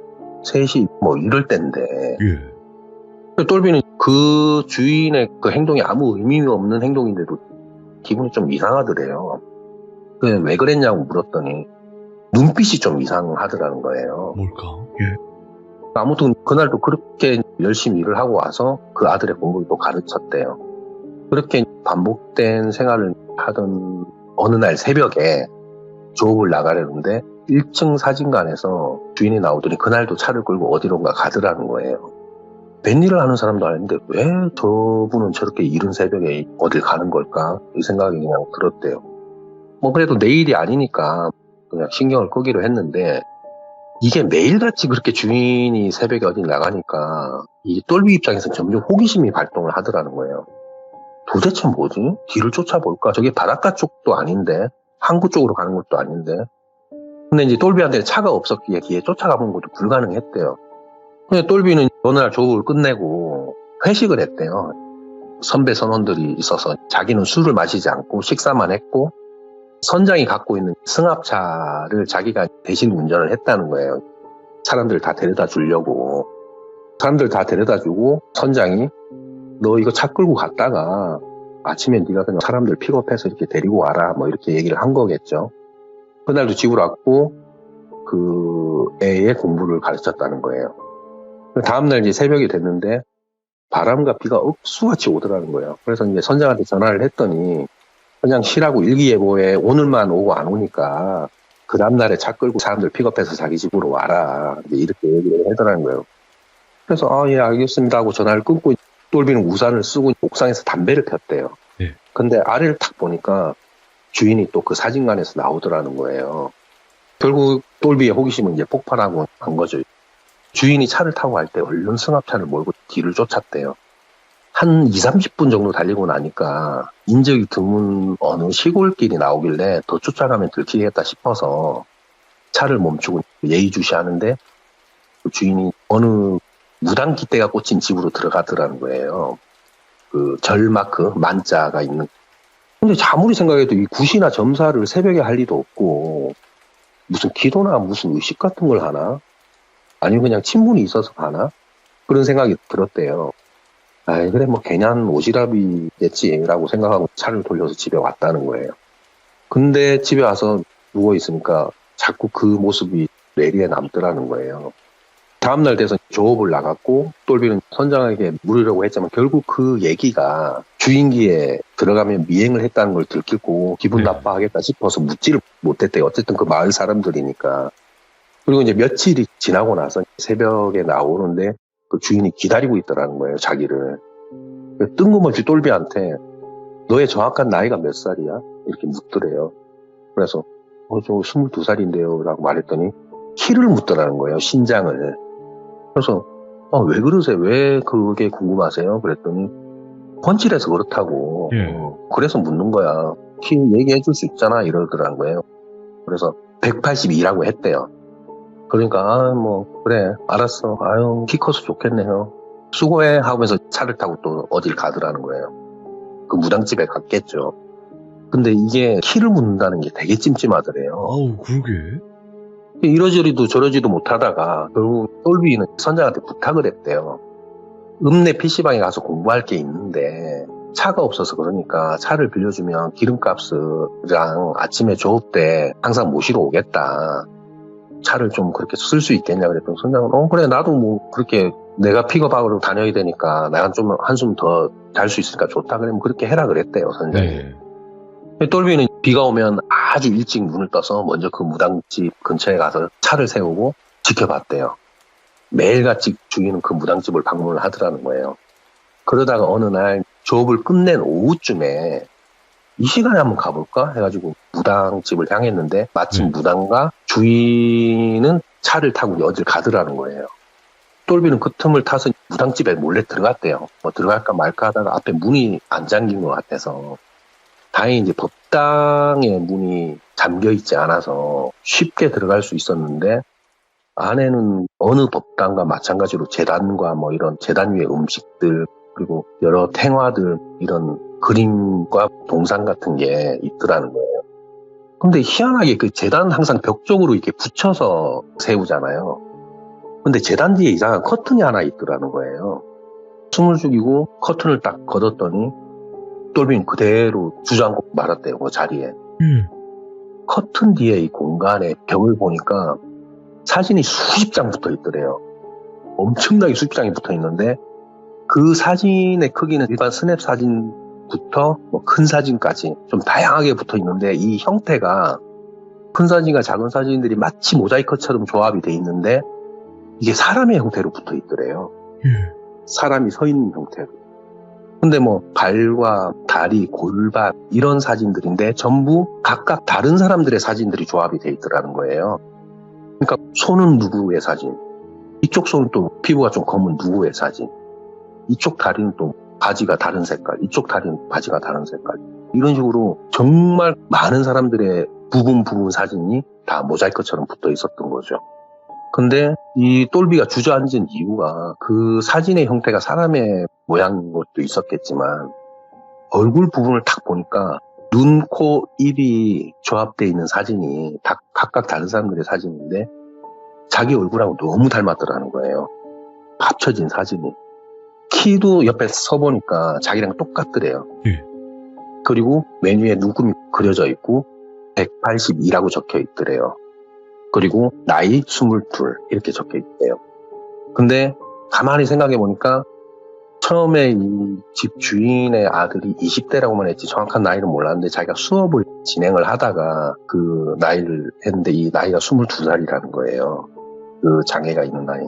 3시 뭐 이럴 때인데. 예. 똘비는 그 주인의 그 행동이 아무 의미 없는 행동인데도 기분이 좀 이상하더래요. 그래서 왜 그랬냐고 물었더니 눈빛이 좀 이상하더라는 거예요. 뭘까? 예. 아무튼 그날도 그렇게 열심히 일을 하고 와서 그 아들의 공부를 또 가르쳤대요. 그렇게 반복된 생활을 하던 어느 날 새벽에 조업을 나가려는데 1층 사진관에서 주인이 나오더니 그날도 차를 끌고 어디론가 가더라는 거예요. 웬일을 하는 사람도 아닌데 왜 저분은 저렇게 이른 새벽에 어딜 가는 걸까? 이 생각이 그냥 들었대요. 뭐 그래도 내일이 아니니까 그냥 신경을 끄기로 했는데 이게 매일같이 그렇게 주인이 새벽에 어디 나가니까 이 똘비 입장에서 점점 호기심이 발동을 하더라는 거예요. 도대체 뭐지? 뒤를 쫓아볼까? 저게 바닷가 쪽도 아닌데 항구 쪽으로 가는 것도 아닌데. 근데 이제 똘비한테 차가 없었기에 뒤에 쫓아가본 것도 불가능했대요. 근데 똘비는 어느 날 조업을 끝내고 회식을 했대요. 선배 선원들이 있어서 자기는 술을 마시지 않고 식사만 했고 선장이 갖고 있는 승합차를 자기가 대신 운전을 했다는 거예요. 사람들 다 데려다 주려고. 사람들 다 데려다 주고 선장이 너 이거 차 끌고 갔다가 아침에 네가 그냥 사람들 픽업해서 이렇게 데리고 와라 뭐 이렇게 얘기를 한 거겠죠. 그날도 집으로 왔고 그 애의 공부를 가르쳤다는 거예요. 다음날 이제 새벽이 됐는데 바람과 비가 억수같이 오더라는 거예요. 그래서 이제 선장한테 전화를 했더니 그냥 쉬라고 일기예보에 오늘만 오고 안 오니까 그 다음날에 차 끌고 사람들 픽업해서 자기 집으로 와라 이렇게 얘기를 하더라는 거예요. 그래서 예 알겠습니다 하고 전화를 끊고 똘비는 우산을 쓰고 옥상에서 담배를 폈대요. 네. 근데 아래를 탁 보니까 주인이 또 그 사진관에서 나오더라는 거예요. 결국 똘비의 호기심은 이제 폭발하고 간 거죠. 주인이 차를 타고 갈 때 얼른 승합차를 몰고 뒤를 쫓았대요. 한 20-30분 정도 달리고 나니까 인적이 드문 어느 시골길이 나오길래 더 쫓아가면 들키겠다 싶어서 차를 멈추고 예의주시하는데 그 주인이 어느 무당 깃대가 꽂힌 집으로 들어가더라는 거예요. 그 절마크 만자가 있는. 근데 아무리 생각해도 이 굿이나 점사를 새벽에 할 리도 없고 무슨 기도나 무슨 의식 같은 걸 하나? 아니면 그냥 친분이 있어서 가나? 그런 생각이 들었대요. 그래 뭐 괜한 오지랖이겠지라고 생각하고 차를 돌려서 집에 왔다는 거예요. 근데 집에 와서 누워있으니까 자꾸 그 모습이 뇌리에 남더라는 거예요. 다음날 돼서 조업을 나갔고 똘비는 선장에게 물으려고 했지만 결국 그 얘기가 주인기에 들어가면 미행을 했다는 걸 들키고 기분 나빠하겠다 싶어서 묻지를 못했대요. 어쨌든 그 마을 사람들이니까. 그리고 이제 며칠이 지나고 나서 새벽에 나오는데 그 주인이 기다리고 있더라는 거예요, 자기를. 뜬금없이 똘비한테 너의 정확한 나이가 몇 살이야? 이렇게 묻더래요. 그래서 저 22살인데요. 라고 말했더니 키를 묻더라는 거예요. 신장을. 그래서 왜 그러세요? 왜 그게 궁금하세요? 그랬더니 번칠해서 그렇다고. 예. 그래서 묻는 거야. 키 얘기해 줄 수 있잖아. 이러더라는 거예요. 그래서 182라고 했대요. 그러니까 그래 알았어. 아유 키 커서 좋겠네요. 수고해 하면서 차를 타고 또 어딜 가더라는 거예요. 그 무당집에 갔겠죠. 근데 이게 키를 묻는다는 게 되게 찜찜하더래요. 아우, 그러게. 이러저리도 저러지도 못하다가 결국 똘비는 선장한테 부탁을 했대요. 읍내 PC방에 가서 공부할 게 있는데 차가 없어서 그러니까 차를 빌려주면 기름값이랑 아침에 조업 때 항상 모시러 오겠다. 차를 좀 그렇게 쓸 수 있겠냐 그랬더니 선장은 그래 나도 그렇게 내가 픽업하러 다녀야 되니까 내가 좀 한숨 더 잘 수 있으니까 좋다 그러면 그렇게 해라 그랬대요 선장이. 네. 똘비는 비가 오면 아주 일찍 눈을 떠서 먼저 그 무당집 근처에 가서 차를 세우고 지켜봤대요. 매일같이 주인은 그 무당집을 방문을 하더라는 거예요. 그러다가 어느 날 조업을 끝낸 오후쯤에 이 시간에 한번 가볼까 해가지고 무당집을 향했는데 마침 무당과 주인은 차를 타고 어딜 가더라는 거예요. 똘비는 그 틈을 타서 무당집에 몰래 들어갔대요. 들어갈까 말까 하다가 앞에 문이 안 잠긴 것 같아서 다행히 이제 법당의 문이 잠겨 있지 않아서 쉽게 들어갈 수 있었는데 안에는 어느 법당과 마찬가지로 제단과 이런 제단 위에 음식들 그리고 여러 탱화들 이런 그림과 동상 같은 게 있더라는 거예요. 근데 희한하게 그 제단 항상 벽 쪽으로 이렇게 붙여서 세우잖아요. 근데 제단 뒤에 이상한 커튼이 하나 있더라는 거예요. 숨을 죽이고 커튼을 딱 걷었더니 똘비는 그대로 주저앉고 말았대요. 그 자리에. 커튼 뒤에 이 공간에 벽을 보니까 사진이 수십 장 붙어 있더래요. 엄청나게 수십 장이 붙어 있는데 그 사진의 크기는 일반 스냅 사진부터 큰 사진까지 좀 다양하게 붙어 있는데 이 형태가 큰 사진과 작은 사진들이 마치 모자이크처럼 조합이 돼 있는데 이게 사람의 형태로 붙어 있더래요. 사람이 서 있는 형태로. 근데 발과 다리, 골반 이런 사진들인데 전부 각각 다른 사람들의 사진들이 조합이 돼 있더라는 거예요. 그러니까 손은 누구의 사진, 이쪽 손은 또 피부가 좀 검은 누구의 사진, 이쪽 다리는 또 바지가 다른 색깔, 이쪽 다리는 바지가 다른 색깔. 이런 식으로 정말 많은 사람들의 부분 사진이 다 모자이크처럼 붙어 있었던 거죠. 근데 이 똘비가 주저앉은 이유가 그 사진의 형태가 사람의 모양인 것도 있었겠지만 얼굴 부분을 딱 보니까 눈, 코, 입이 조합되어 있는 사진이 다 각각 다른 사람들의 사진인데 자기 얼굴하고 너무 닮았더라는 거예요. 합쳐진 사진이. 키도 옆에 서보니까 자기랑 똑같더래요. 그리고 메뉴에 눈금이 그려져 있고 182라고 적혀 있더래요. 그리고 나이 22 이렇게 적혀 있대요. 근데 가만히 생각해 보니까 처음에 이 집 주인의 아들이 20대라고만 했지 정확한 나이는 몰랐는데 자기가 수업을 진행을 하다가 그 나이를 했는데 이 나이가 22살이라는 거예요. 그 장애가 있는 나이.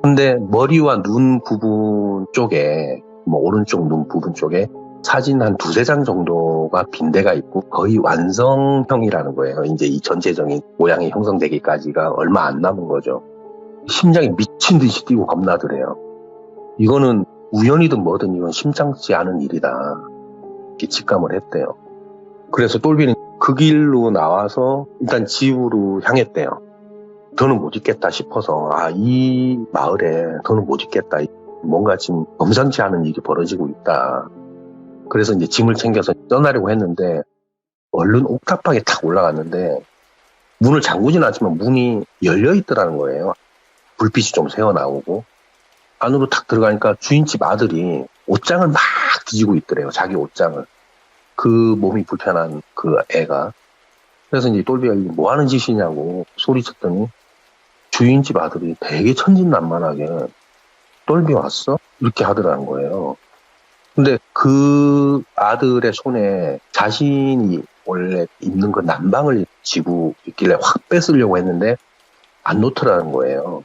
근데 머리와 눈 부분 쪽에 오른쪽 눈 부분 쪽에 사진 한 두세 장 정도가 빈대가 있고 거의 완성형이라는 거예요. 이제 이 전체적인 모양이 형성되기까지가 얼마 안 남은 거죠. 심장이 미친 듯이 뛰고 겁나더래요. 이거는 우연이든 뭐든 이건 심상치 않은 일이다. 이렇게 직감을 했대요. 그래서 똘비는 그 길로 나와서 일단 집으로 향했대요. 더는 못 있겠다 싶어서 이 마을에 더는 못 있겠다. 뭔가 지금 범상치 않은 일이 벌어지고 있다. 그래서 이제 짐을 챙겨서 떠나려고 했는데 얼른 옥탑방에 탁 올라갔는데 문을 잠그진 않지만 문이 열려 있더라는 거예요. 불빛이 좀 새어나오고 안으로 탁 들어가니까 주인집 아들이 옷장을 막 뒤지고 있더래요. 자기 옷장을. 그 몸이 불편한 그 애가. 그래서 이제 똘비가 이게 뭐 하는 짓이냐고 소리쳤더니 주인집 아들이 되게 천진난만하게 똘비 왔어? 이렇게 하더라는 거예요. 근데 그 아들의 손에 자신이 원래 입는 그 남방을 쥐고 있길래 확 뺏으려고 했는데 안 놓더라는 거예요.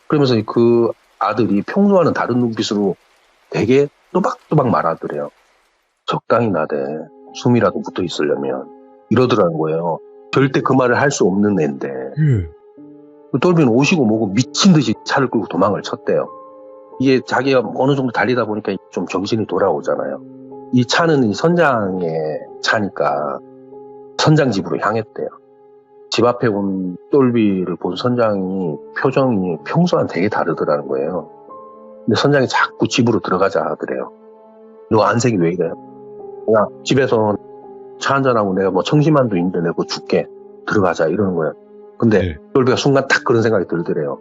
그러면서 그 아들이 평소와는 다른 눈빛으로 되게 또박또박 말하더래요. 적당히 나대. 숨이라도 붙어 있으려면. 이러더라는 거예요. 절대 그 말을 할 수 없는 애인데 돌비는 오시고 뭐고 미친 듯이 차를 끌고 도망을 쳤대요. 이게 자기가 어느 정도 달리다 보니까 좀 정신이 돌아오잖아요. 이 차는 이 선장의 차니까 선장 집으로 향했대요. 집 앞에 온 돌비를 본 선장이 표정이 평소와는 되게 다르더라는 거예요. 근데 선장이 자꾸 집으로 들어가자 하더래요. 너 안색이 왜 이래? 그냥 집에서 차 한잔하고 내가 뭐 청심환도 있는데 내가 줄게. 들어가자 이러는 거예요. 근데 돌비가 순간 딱 그런 생각이 들더래요.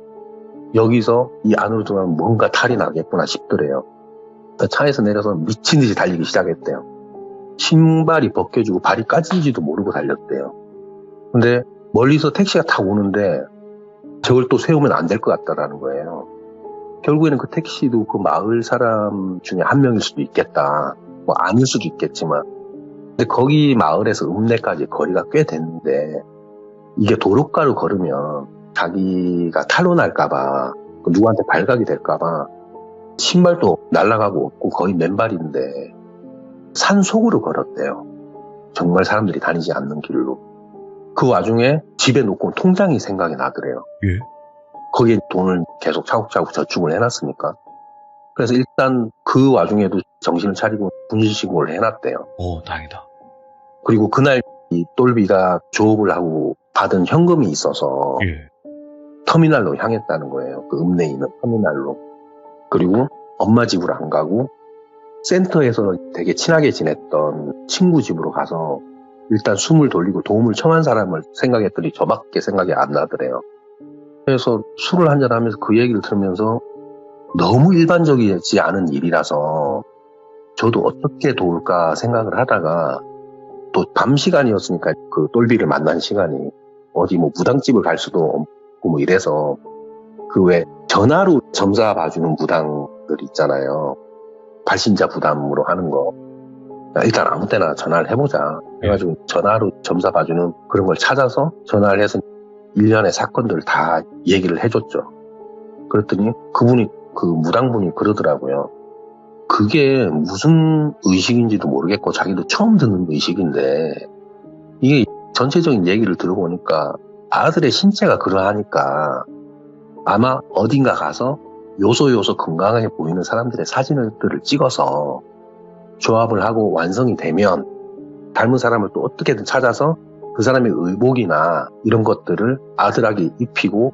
여기서 이 안으로 들어가면 뭔가 탈이 나겠구나 싶더래요. 차에서 내려서 미친 듯이 달리기 시작했대요. 신발이 벗겨지고 발이 까진지도 모르고 달렸대요. 근데 멀리서 택시가 탁 오는데 저걸 또 세우면 안 될 것 같다라는 거예요. 결국에는 그 택시도 그 마을 사람 중에 한 명일 수도 있겠다. 뭐 아닐 수도 있겠지만. 근데 거기 마을에서 읍내까지 거리가 꽤 됐는데 이게 도로가로 걸으면 자기가 탈로 날까봐 누구한테 발각이 될까봐 신발도 날아가고 없고 거의 맨발인데 산 속으로 걸었대요. 정말 사람들이 다니지 않는 길로. 그 와중에 집에 놓고 온 통장이 생각이 나더래요. 예. 거기에 돈을 계속 차곡차곡 저축을 해놨으니까. 그래서 일단 그 와중에도 정신을 차리고 분신신고를 해놨대요. 다행이다. 그리고 그날 이 똘비가 조업을 하고 받은 현금이 있어서 터미널로 향했다는 거예요. 그 읍내에 있는 터미널로. 그리고 엄마 집으로 안 가고 센터에서 되게 친하게 지냈던 친구 집으로 가서 일단 숨을 돌리고 도움을 청한 사람을 생각했더니 저밖에 생각이 안 나더래요. 그래서 술을 한잔하면서 그 얘기를 들으면서 너무 일반적이지 않은 일이라서 저도 어떻게 도울까 생각을 하다가 또 밤 시간이었으니까 그 똘비를 만난 시간이 어디 뭐 무당집을 갈 수도 없고 뭐 이래서 그 왜 전화로 점사 봐주는 무당들 있잖아요. 발신자 부담으로 하는 거. 일단 아무 때나 전화를 해보자. 해가지고 전화로 점사 봐주는 그런 걸 찾아서 전화를 해서 일련의 사건들을 다 얘기를 해줬죠. 그랬더니 그분이 그 무당분이 그러더라고요. 그게 무슨 의식인지도 모르겠고 자기도 처음 듣는 의식인데 이게 전체적인 얘기를 들어보니까 아들의 신체가 그러하니까 아마 어딘가 가서 요소 건강하게 보이는 사람들의 사진들을 찍어서 조합을 하고 완성이 되면 닮은 사람을 또 어떻게든 찾아서 그 사람의 의복이나 이런 것들을 아들에게 입히고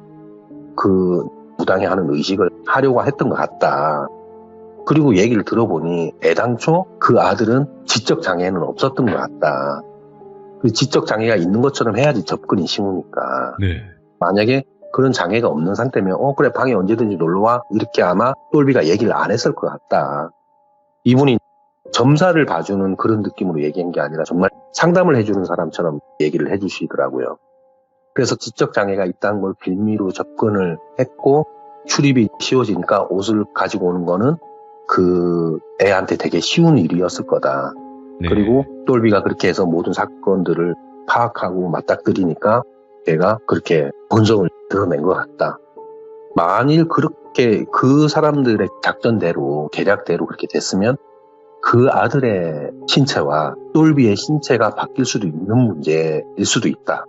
그 무당이 하는 의식을 하려고 했던 것 같다. 그리고 얘기를 들어보니 애당초 그 아들은 지적장애는 없었던 것 같다. 그 지적장애가 있는 것처럼 해야지 접근이 쉬우니까. 만약에 그런 장애가 없는 상태면 그래 방에 언제든지 놀러와 이렇게 아마 똘비가 얘기를 안 했을 것 같다. 이분이 점사를 봐주는 그런 느낌으로 얘기한 게 아니라 정말 상담을 해주는 사람처럼 얘기를 해주시더라고요. 그래서 지적장애가 있다는 걸 빌미로 접근을 했고 출입이 쉬워지니까 옷을 가지고 오는 거는 그 애한테 되게 쉬운 일이었을 거다. 그리고 똘비가 그렇게 해서 모든 사건들을 파악하고 맞닥뜨리니까 얘가 그렇게 본성을 드러낸 것 같다. 만일 그렇게 그 사람들의 작전대로 계략대로 그렇게 됐으면 그 아들의 신체와 똘비의 신체가 바뀔 수도 있는 문제일 수도 있다.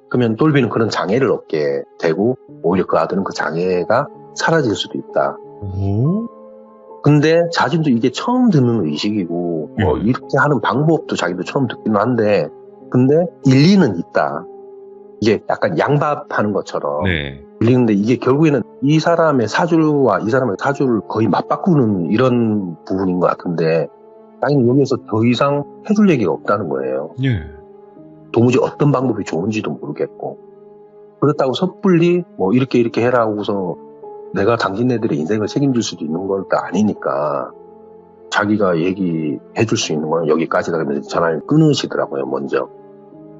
그러면 똘비는 그런 장애를 얻게 되고 오히려 그 아들은 그 장애가 사라질 수도 있다. 근데 자신도 이게 처음 듣는 의식이고 뭐 이렇게 하는 방법도 자기도 처음 듣기는 한데 근데 일리는 있다. 이게 약간 양밥하는 것처럼 들리는데 이게 결국에는 이 사람의 사주와 이 사람의 사주를 거의 맞바꾸는 이런 부분인 것 같은데 자기는 여기에서 더 이상 해줄 얘기가 없다는 거예요. 도무지 어떤 방법이 좋은지도 모르겠고 그렇다고 섣불리 뭐 이렇게 해라 하고서 내가 당신네들의 인생을 책임질 수도 있는 것도 아니니까 자기가 얘기해 줄 수 있는 건 여기까지다 그러면서 전화를 끊으시더라고요 먼저.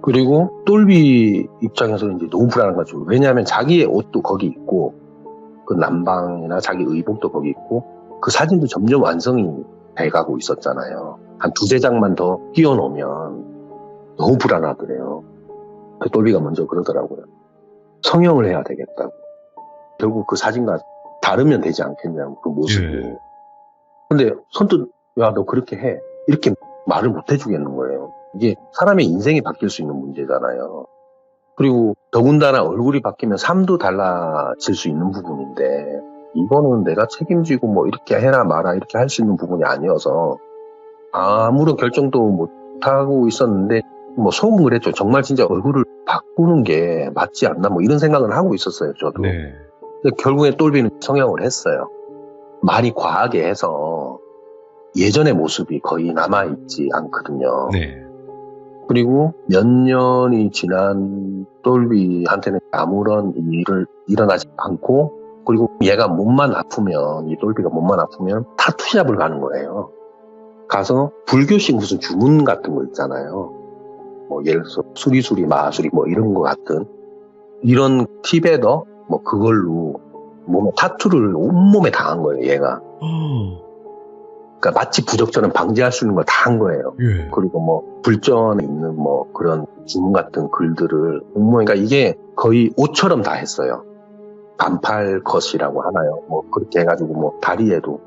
그리고 똘비 입장에서 이제 너무 불안한 거죠. 왜냐하면 자기의 옷도 거기 있고 그 남방이나 자기 의복도 거기 있고 그 사진도 점점 완성이 돼가고 있었잖아요. 한 두세 장만 더 띄워놓으면 너무 불안하더래요. 그 똘비가 먼저 그러더라고요. 성형을 해야 되겠다고. 결국 그 사진과 다르면 되지 않겠냐고 그 모습이. 근데 선뜻 야 너 그렇게 해 이렇게 말을 못 해주겠는 거예요. 이게 사람의 인생이 바뀔 수 있는 문제잖아요. 그리고 더군다나 얼굴이 바뀌면 삶도 달라질 수 있는 부분인데 이거는 내가 책임지고 뭐 이렇게 해라 마라 이렇게 할 수 있는 부분이 아니어서 아무런 결정도 못하고 있었는데 뭐 속은 그랬죠. 정말 진짜 얼굴을 바꾸는 게 맞지 않나 뭐 이런 생각을 하고 있었어요. 저도. 네. 근데 결국에 똘비는 성형을 했어요. 많이 과하게 해서 예전의 모습이 거의 남아있지 않거든요. 네. 그리고 몇 년이 지난 똘비한테는 아무런 일을 일어나지 않고 그리고 얘가 몸만 아프면 이 똘비가 몸만 아프면 타투샵을 가는 거예요. 가서 불교식 무슨 주문 같은 거 있잖아요. 뭐 예를 들어서 수리수리 마수리 뭐 이런 거 같은 이런 티베더 뭐 그걸로 몸에 타투를 온몸에 다 한 거예요. 얘가. 그러니까 마치 부적절은 방지할 수 있는 걸 다 한 거예요. 예. 그리고 뭐 불전에 있는 뭐 그런 주문 같은 글들을 그러니까 이게 거의 옷처럼 다 했어요. 반팔 컷이라고 하나요? 뭐 그렇게 해가지고 뭐 다리에도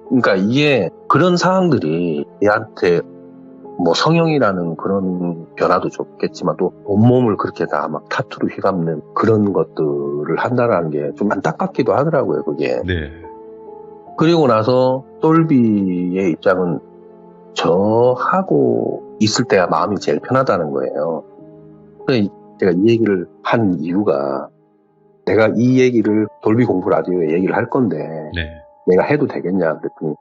그러니까 이게 그런 상황들이 얘한테 뭐 성형이라는 그런 변화도 줬겠지만 또 온몸을 그렇게 다 막 타투로 휘감는 그런 것들을 한다는 게 좀 안타깝기도 하더라고요. 그게. 네. 그리고 나서 똘비의 입장은 저하고 있을 때가 마음이 제일 편하다는 거예요. 그래서 제가 이 얘기를 한 이유가 내가 이 얘기를 돌비 공부 라디오에 얘기를 할 건데 네. 내가 해도 되겠냐 그랬더니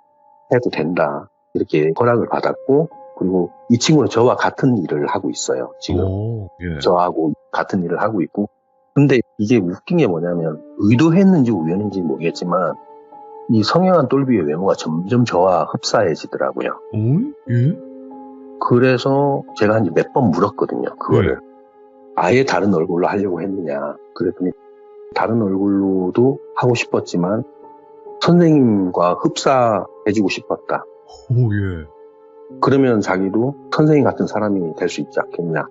해도 된다 이렇게 허락을 받았고 그리고 이 친구는 저와 같은 일을 하고 있어요. 지금 오, 예. 저하고 같은 일을 하고 있고 근데 이게 웃긴 게 뭐냐면 의도했는지 우연인지 모르겠지만 이 성형한 똘비의 외모가 점점 저와 흡사해지더라고요. 오? 예? 그래서 제가 한 몇 번 물었거든요. 그거를. 아예 다른 얼굴로 하려고 했느냐. 그랬더니 다른 얼굴로도 하고 싶었지만 선생님과 흡사해지고 싶었다. 오, 예. 그러면 자기도 선생님 같은 사람이 될 수 있지 않겠냐.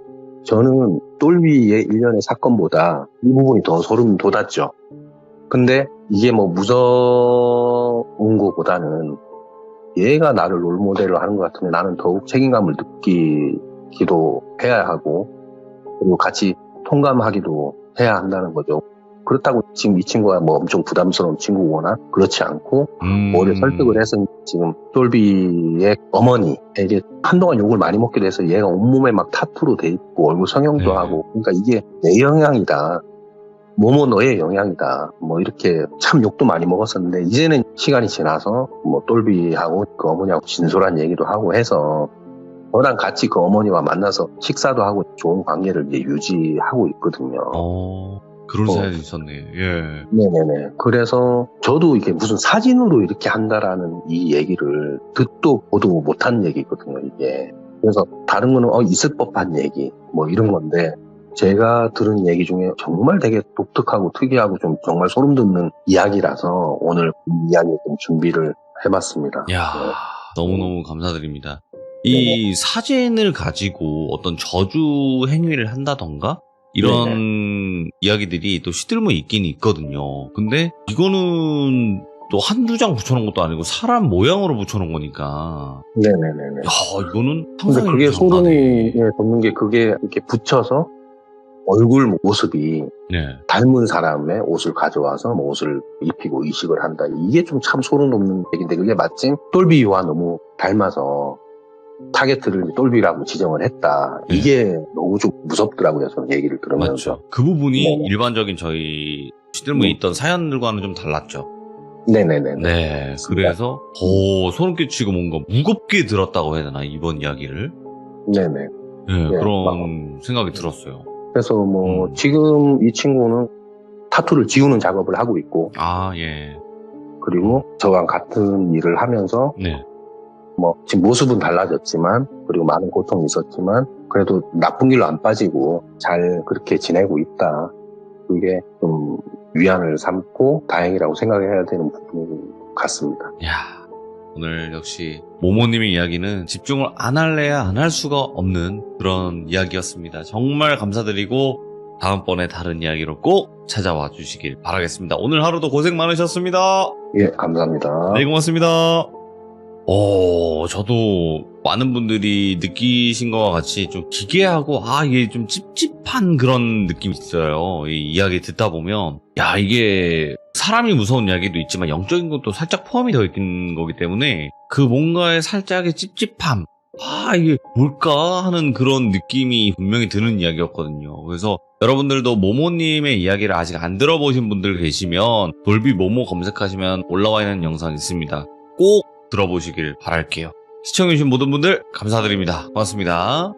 저는 똘비의 일련의 사건보다 이 부분이 더 소름 돋았죠. 근데 이게 뭐 무서운 것보다는 얘가 나를 롤모델로 하는 것 같으면 나는 더욱 책임감을 느끼기도 해야 하고 그리고 같이 통감하기도 해야 한다는 거죠. 그렇다고 지금 이 친구가 뭐 엄청 부담스러운 친구거나 그렇지 않고 오히려 설득을 해서 지금 똘비의 어머니에게 한동안 욕을 많이 먹게 돼서 얘가 온몸에 막 타투로 돼 있고 얼굴 성형도 네. 하고 그러니까 이게 내 영향이다. 뭐뭐 너의 영향이다. 뭐 이렇게 참 욕도 많이 먹었었는데 이제는 시간이 지나서 뭐 똘비하고 그 어머니하고 진솔한 얘기도 하고 해서 저랑 같이 그 어머니와 만나서 식사도 하고 좋은 관계를 이제 유지하고 있거든요. 그런 사연이 있었네. 예. 네네네. 그래서 저도 이게 무슨 사진으로 이렇게 한다라는 이 얘기를 듣도 보도 못한 얘기거든요, 이게. 그래서 다른 거는 있을 법한 얘기 뭐 이런 건데 제가 들은 얘기 중에 정말 되게 독특하고 특이하고 좀 정말 소름 돋는 이야기라서 오늘 이 이야기 좀 준비를 해봤습니다. 야, 네. 너무너무 감사드립니다. 이 사진을 가지고 어떤 저주 행위를 한다던가 이런 이야기들이 또 시들무 있긴 있거든요. 근데 이거는 또 한두 장 붙여놓은 것도 아니고 사람 모양으로 붙여놓은 거니까. 네네네네. 야, 이거는 근데 상상이 그게 불가네. 소름이 돋는 게 그게 이렇게 붙여서 얼굴 모습이 네. 닮은 사람의 옷을 가져와서 뭐 옷을 입히고 이식을 한다. 이게 좀 참 소름 돋는 얘기인데 그게 마침 똘비와 너무 닮아서 타겟을 똘비라고 지정을 했다. 네. 이게 너무 좀 무섭더라고요. 저는 얘기를 들으면서. 맞죠. 그 부분이 네네. 일반적인 저희 시들무에 있던 사연들과는 좀 달랐죠. 네네네. 네. 그래서 더 소름 끼치고 뭔가 무겁게 들었다고 해야 되나, 이번 이야기를. 네네. 네, 네, 그런 생각이 들었어요. 그래서 뭐 지금 이 친구는 타투를 지우는 작업을 하고 있고 아, 예. 그리고 저랑 같은 일을 하면서 네. 뭐 지금 모습은 달라졌지만 그리고 많은 고통이 있었지만 그래도 나쁜 길로 안 빠지고 잘 그렇게 지내고 있다. 그게 좀 위안을 삼고 다행이라고 생각해야 되는 부분 같습니다. 야, 오늘 역시 모모님의 이야기는 집중을 안 할래야 안 할 수가 없는 그런 이야기였습니다. 정말 감사드리고 다음번에 다른 이야기로 꼭 찾아와 주시길 바라겠습니다. 오늘 하루도 고생 많으셨습니다. 예, 감사합니다. 네, 고맙습니다. 저도 많은 분들이 느끼신 것과 같이 좀 기괴하고 이게 좀 찝찝한 그런 느낌이 있어요. 이 이야기 듣다 보면 이게 사람이 무서운 이야기도 있지만 영적인 것도 살짝 포함이 되어 있는 거기 때문에 그 뭔가의 살짝의 찝찝함, 이게 뭘까 하는 그런 느낌이 분명히 드는 이야기였거든요. 그래서 여러분들도 모모님의 이야기를 아직 안 들어보신 분들 계시면 돌비 모모 검색하시면 올라와 있는 영상 있습니다. 꼭 들어보시길 바랄게요. 시청해주신 모든 분들 감사드립니다. 고맙습니다.